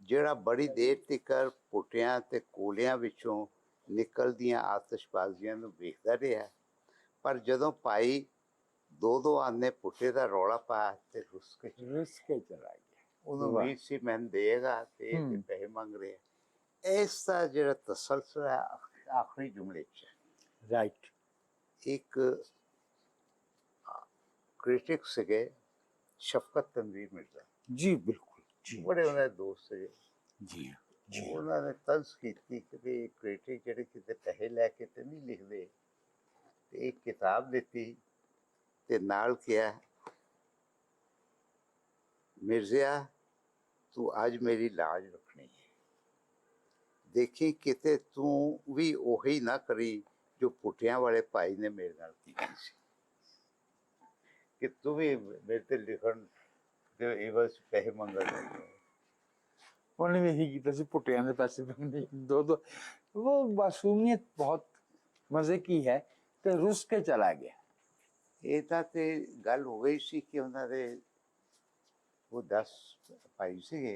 ਜਿਹੜਾ ਬੜੀ ਦੇਰ ਤੀਕਰ ਪੁੱਟਿਆਂ ਤੇ ਕੋਲਿਆਂ ਵਿੱਚੋਂ ਨਿਕਲਦੀਆਂ ਆਤਿਸ਼ਬਾਜ਼ੀਆਂ ਨੂੰ ਵੇਖਦਾ ਰਿਹਾ, ਪਰ ਜਦੋਂ ਭਾਈ ਦੋ ਆਨੇ ਪੁੱਟੇ ਦਾ ਰੌਲਾ ਪਾਇਆ ਤੇ ਰੁੱਸ ਕੇ ਚਲਾ ਗਿਆ। ਉਹਨੂੰ ਉਮੀਦ ਸੀ ਮੈਨੂੰ ਦੇਗਾ ਤੇ ਇਹ ਪੈਸੇ ਮੰਗ ਰਿਹਾ। ਇਸ ਦਾ ਜਿਹੜਾ ਤਸਲਸਲ ਹੈ ਆਖਰੀ ਜੁਮਲੇ 'ਚ ਰਾਈਟ। ਇੱਕ क्रिटिक ਸੀਗੇ शफकत तनवीर मिर्जा जी बिल्कुल जी। बड़े उन्हें दोस्त थे जी जी। उन्होंने तंज की कि क्रिटिक ਜਿਹੜੇ ਕਿਤੇ ਪੈਸੇ ਲੈ ਕੇ ਤੇ ਨਹੀਂ ਲਿਖਦੇ, ਤੇ ਇੱਕ ਕਿਤਾਬ ਦਿੱਤੀ ਤੇ ਨਾਲ ਕਿਹਾ, ਮਿਰਜ਼ਾ ਤੂੰ ਅੱਜ ਮੇਰੀ ਲਾਜ ਰੱਖਣੀ ਹੈ, ਦੇਖੀ ਕਿਤੇ ਤੂੰ ਵੀ ਉਹੀ ਨਾ ਕਰੀ ਜੋ ਪੁੱਠਿਆਂ ਵਾਲੇ ਭਾਈ ਨੇ ਮੇਰੇ ਨਾਲ ਕੀਤੀ ਸੀ, ਕਿ ਤੂੰ ਵੀ ਮੇਰੇ ਤੇ ਲਿਖਣ ਦੇ ਇਵਜ਼ ਪੈਸੇ ਮੰਗਣ ਲੱਗ ਗਿਆ। ਉਹਨੇ ਵੀ ਇਹੀ ਕੀਤਾ ਸੀ, ਪੁੱਟਿਆਂ ਦੇ ਪੈਸੇ ਮੰਗਣੇ दो वो मासूमियत बहुत मजे की है कि रुस के चला गया। ਇਹ ਤਾਂ ਤੇ ਗੱਲ ਹੋ ਗਈ ਸੀ ਕਿ ਉਹਨਾਂ ਦੇ ਉਹ 10 ਭਾਈ ਸੀਗੇ,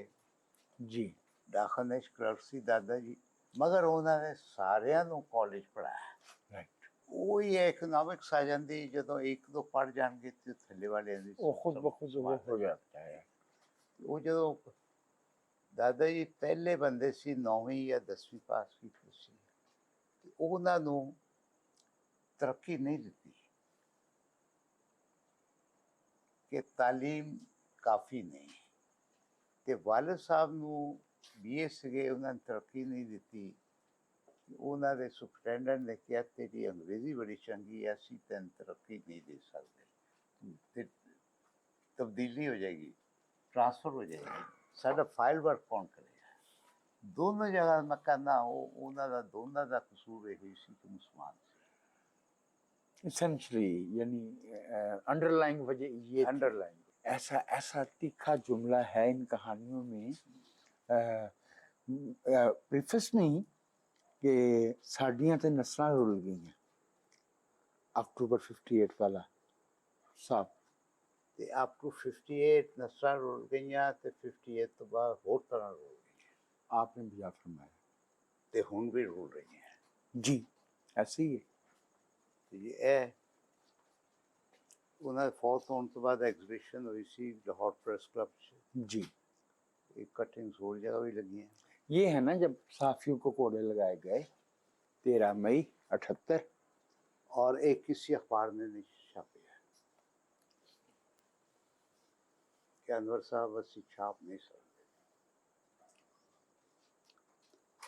जी ਡਾਕਖਾਨੇ 'ਚ ਕਲਰਕ ਸੀ ਦਾਦਾ ਜੀ, ਮਗਰ ਉਹਨਾਂ ਨੇ ਸਾਰਿਆਂ ਨੂੰ ਕਾਲਜ ਪੜ੍ਹਾਇਆ। राइट, ਉਹ ਹੀ ਇਕਨੋਮਿਕਸ ਆ ਜਾਂਦੀ, ਜਦੋਂ ਇੱਕ ਦੋ ਪੜ੍ਹ ਜਾਣਗੇ ਤੇ ਥੱਲੇ ਵਾਲਿਆਂ ਦੀ वो खुद ब खुद वो हो जाता है। ਉਹ ਜਦੋਂ ਦਾਦਾ ਜੀ ਪਹਿਲੇ ਬੰਦੇ ਸੀ 9ਵੀਂ ਜਾਂ 10ਵੀਂ ਪਾਸ ਕੀਤੀ ਸੀ, ਤੇ ਉਹਨਾਂ ਨੂੰ ਤਰੱਕੀ ਨਹੀਂ ਦਿੱਤੀ ਕਿ ਤਾਲੀਮ ਕਾਫੀ ਨਹੀਂ, ਤੇ ਵਾਲਿਦ ਸਾਹਿਬ ਨੂੰ BA ਸੀਗੇ, ਉਹਨਾਂ ਨੇ ਤਰੱਕੀ ਨਹੀਂ ਦਿੱਤੀ। ਉਹਨਾਂ ਦੇ ਸੁਪਰਡੈਂਟ ਨੇ ਕਿਹਾ ਤੇਰੀ ਅੰਗਰੇਜ਼ੀ ਬੜੀ ਚੰਗੀ ਹੈ, ਅਸੀਂ ਤੈਨੂੰ ਤਰੱਕੀ ਨਹੀਂ ਦੇ ਸਕਦੇ, ਤੇ ਤਬਦੀਲੀ ਹੋ ਜਾਏਗੀ, ट्रांसफर हो जाएगी, साडा फाइल वर्क कौन करेगा। दोनों जगह मैं कहना उन्हों का दोनों का कसूर यही सी कि मुसलमान सी। एसेंशली यानी अंडरलाइंग वजह ये अंडरलाइंग ऐसा ऐसा तीखा जुमला है इन कहानियों में, प्रीफेस में ही कि साड़ियाँ तो नस्लां रुल गई हैं। अक्टूबर 58 वाला साहब ਤੇ ਅਪ ਟੂ 58 ਨਸਲਾਂ ਰੁਲ ਗਈਆਂ, ਤੇ 58 ਤੋਂ ਬਾਅਦ ਹੋਰ ਤਰ੍ਹਾਂ ਰੁਲ ਗਈਆਂ, आपने भी याद फरमाया ਤੇ ਹੁਣ ਵੀ ਰੁਲ ਰਹੀਆਂ। जी, ऐसे ही है। ਤੇ ਇਹ ਉਹਨਾਂ ਦੇ ਫੌਤ ਹੋਣ ਤੋਂ ਬਾਅਦ ਐਗਜ਼ੀਬਿਸ਼ਨ ਹੋਈ ਸੀ ਲਾਹੌਰ ਪ੍ਰੈਸ ਕਲੱਬ 'ਚ, जी, ਇਹ ਕਟਿੰग्स ਹੋਰ जगह भी लगी हैं। ये है ना जब साफियों को कोड़े लगाए गए 13 मई 78, और एक किसी अखबार ने नहीं छापे कि अनवर साहब ਅਸੀਂ ਛਾਪ ਨਹੀਂ ਸਕਦੇ।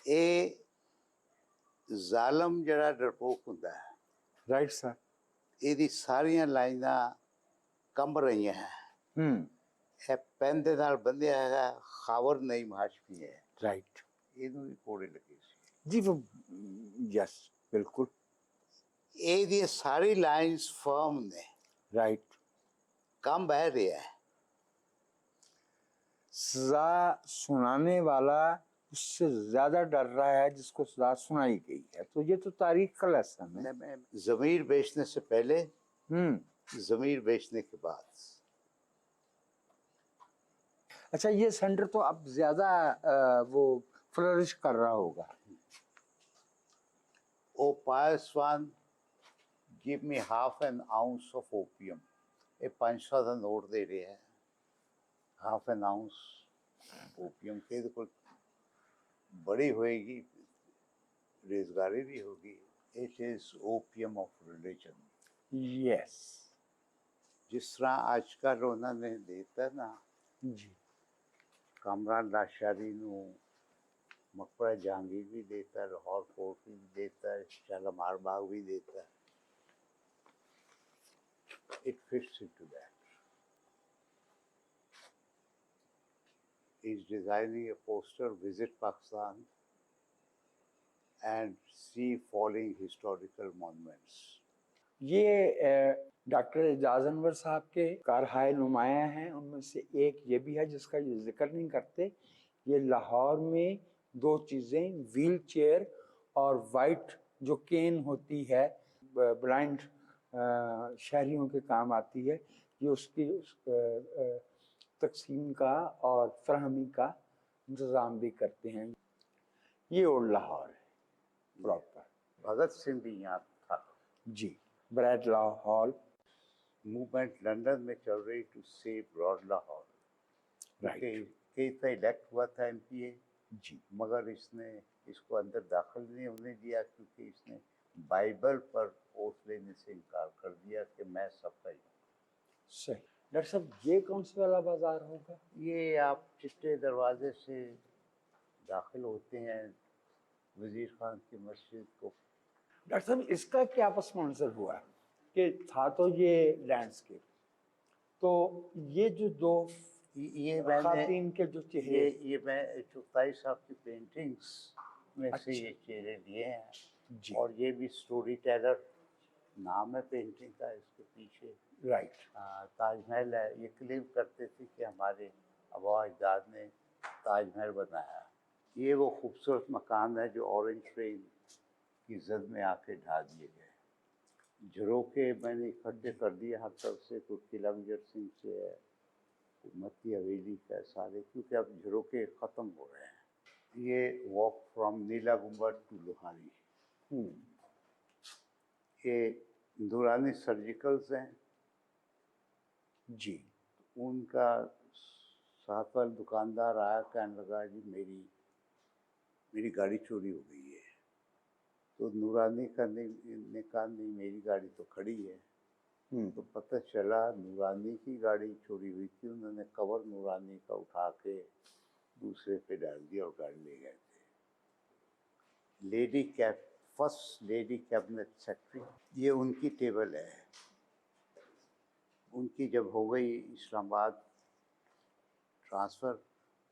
ਇਹ ਜ਼ਾਲਮ ਜਿਹੜਾ ਡਰਪੋਕ ਹੁੰਦਾ ਹੈ, राइट सर। ਇਹਦੀ ਸਾਰੀਆਂ ਲਾਈਨਾਂ ਕੰਬ ਰਹੀਆਂ ਹੈ। ਇਹ ਪੈਨ ਦੇ ਨਾਲ ਬੰਨਿਆ ਹੈਗਾ, ਖਾਵਰ ਨਹੀਂ ਮਾਸ਼ਪੀ ਹੈ। राइट, ਇਹਨੂੰ ਵੀ ਕੋੜੇ ਲੱਗੇ ਸੀ जी वो यस बिल्कुल ਇਹਦੀ ਸਾਰੀ ਲਾਈਨਸ ਫਰਮ ਨੇ, राइट। ਕੰਮ ਬਹਿ ਰਿਹਾ ਹੈ। सजा सुनाने वाला उससे ज्यादा डर रहा है जिसको सजा सुनाई गई है, तो ये तो तारीख का लेसन है। मैं ज़मीर बेचने से पहले, ज़मीर बेचने के बाद। अच्छा, ये सेंटर तो अब ज्यादा वो फ्लरिश कर रहा होगा। Oh Paswan give me half an ounce of opium, ये 500 का नोट दे रहे हैं, हाफ एन आउंस ओपियम के तो बड़ी होएगी, रेजगारी भी होगी। It is opium of religion. Yes, जिस तरह आजकल उन्होंने देता ना जी, कामरान लाशारी नू मकबरा जहांगीर भी देता है, लाहौर फोर्ट भी देता है, शालीमार बाग भी देता है। It fits into that. Is designing a poster, visit Pakistan and see falling historical monuments. ये डॉक्टर एजाज अनवर साहब के कारहाय नुमाया हैं। उनमें से एक ये भी है जिसका ये जिक्र नहीं करते, ये लाहौर में 2 चीज़ें, व्हील चेयर और वाइट जो केन होती है, ब्लाइंड शहरियों के काम आती है, ये उसकी तकसीम का और फरहमी का इंतज़ाम भी करते हैं। ये ओल्ड लाहौर है प्रॉपर। भगत सिंह भी यहाँ था जी। ब्रैड लाहौर मूवमेंट लंदन में चल रही to save Bradlaugh. Right, कई तो इलेक्ट हुआ था MPA जी, मगर इसने इसको अंदर दाखिल नहीं होने दिया, क्योंकि इसने बाइबल पर ओथ लेने से इनकार कर दिया कि मैं सबका ही। सही। डॉक्टर साहब, ये कौन सा वाला बाजार होगा? ये आप चिट्टे दरवाजे से दाखिल होते हैं वजीर खान की मस्जिद को। डॉक्टर साहब, इसका क्या पस मंजर हुआ? कि था तो ये लैंडस्केप, तो ये जो दो ये मैंने खातन के जो चेहरे, ये मैं चुगताई साहब की पेंटिंग्स में से अच्छा। ये चेहरे लिए हैं। जी, और ये भी स्टोरी टेलर नाम है पेंटिंग का, इसके पीछे राइट, ताजमहल है। ये क्लेम करते थे कि हमारे आबा अजदाद ने ताजमहल बनाया। ये वो खूबसूरत मकान है जो ऑरेंज ट्रेन की जद में आके ढा दिए गए। झरोके मैंने इकट्ठे कर दिए हर तरफ से, तो किला विजय सिंह से है, मत्ती हवेली का सारे, क्योंकि अब झरोके ख़त्म हो रहे हैं। ये वॉक फ्रॉम नीला गुम्बद टू लोहानी, ये दुरानी सर्जिकल्स हैं जी, उनका। साथ वाला दुकानदार आया, कहने लगा जी मेरी गाड़ी चोरी हो गई है। तो नूरानी का ने कहा नहीं, मेरी गाड़ी तो खड़ी है। तो पता चला नूरानी की गाड़ी चोरी हुई थी, उन्होंने कवर नूरानी का उठा के दूसरे पे डाल दिया और गाड़ी ले गए थे। Lady cab, first lady cabinet secretary, ये उनकी टेबल है। उनकी जब हो गई इस्लामाबाद ट्रांसफ़र,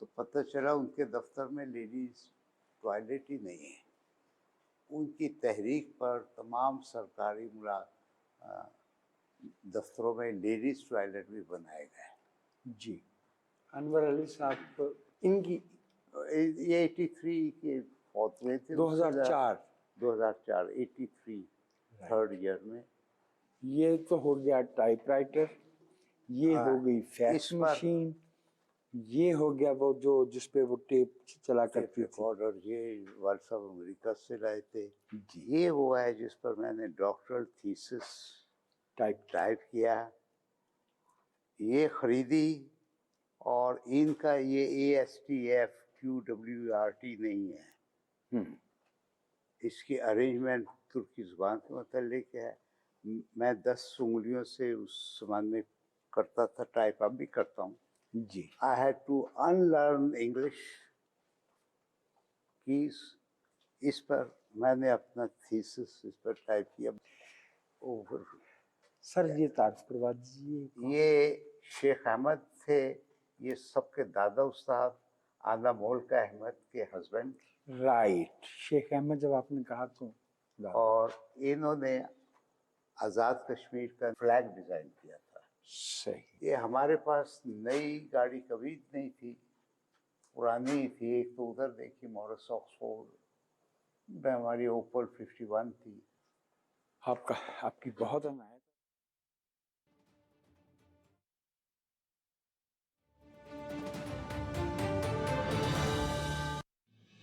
तो पता चला उनके दफ्तर में लेडीज़ टॉयलेट ही नहीं है। उनकी तहरीक पर तमाम सरकारी दफ्तरों में लेडीज़ टॉयलेट भी बनाए गए। जी। अनवर अली साहब इनकी ये 83 के फौत हुए थे। 2004 83 थर्ड ईयर में। ये तो हो गया टाइपराइटर, ये हो गई फैक्स इस पर मशीन, ये हो गया वो जो जिसपे वो टेप चला करती थी। ऑर्डर ये वर्ल्ड ऑफ अमेरिका से लाए थे। जी, ये वो है जिस पर मैंने डॉक्टरल थीसिस टाइप किया, ये खरीदी। और इनका ये ASTF QWERT नहीं है। इसकी अरेंजमेंट तुर्की ज़ुबान के मतलब है। मैं 10 उंगलियों से उस ज़माने में करता था टाइप, अब भी करता हूँ जी। I had to unlearn English keys. इस पर मैंने अपना थीसिस इस पर टाइप किया। ओवर सर ये तारीफ करवा दीजिए। ये शेख अहमद थे, ये सबके दादा उस्ताद आला मोल्का अहमद के हस्बैंड। राइट, शेख अहमद जब आपने कहा तो। और इन्होंने आज़ाद कश्मीर का फ्लैग डिज़ाइन किया था। सही। ये हमारे पास नई गाड़ी कभी नहीं थी, पुरानी थी। एक तो उधर देखी मॉरिस ऑक्सफोर्ड में हमारी ओपल 51 थी। आपकी बहुत अनायत।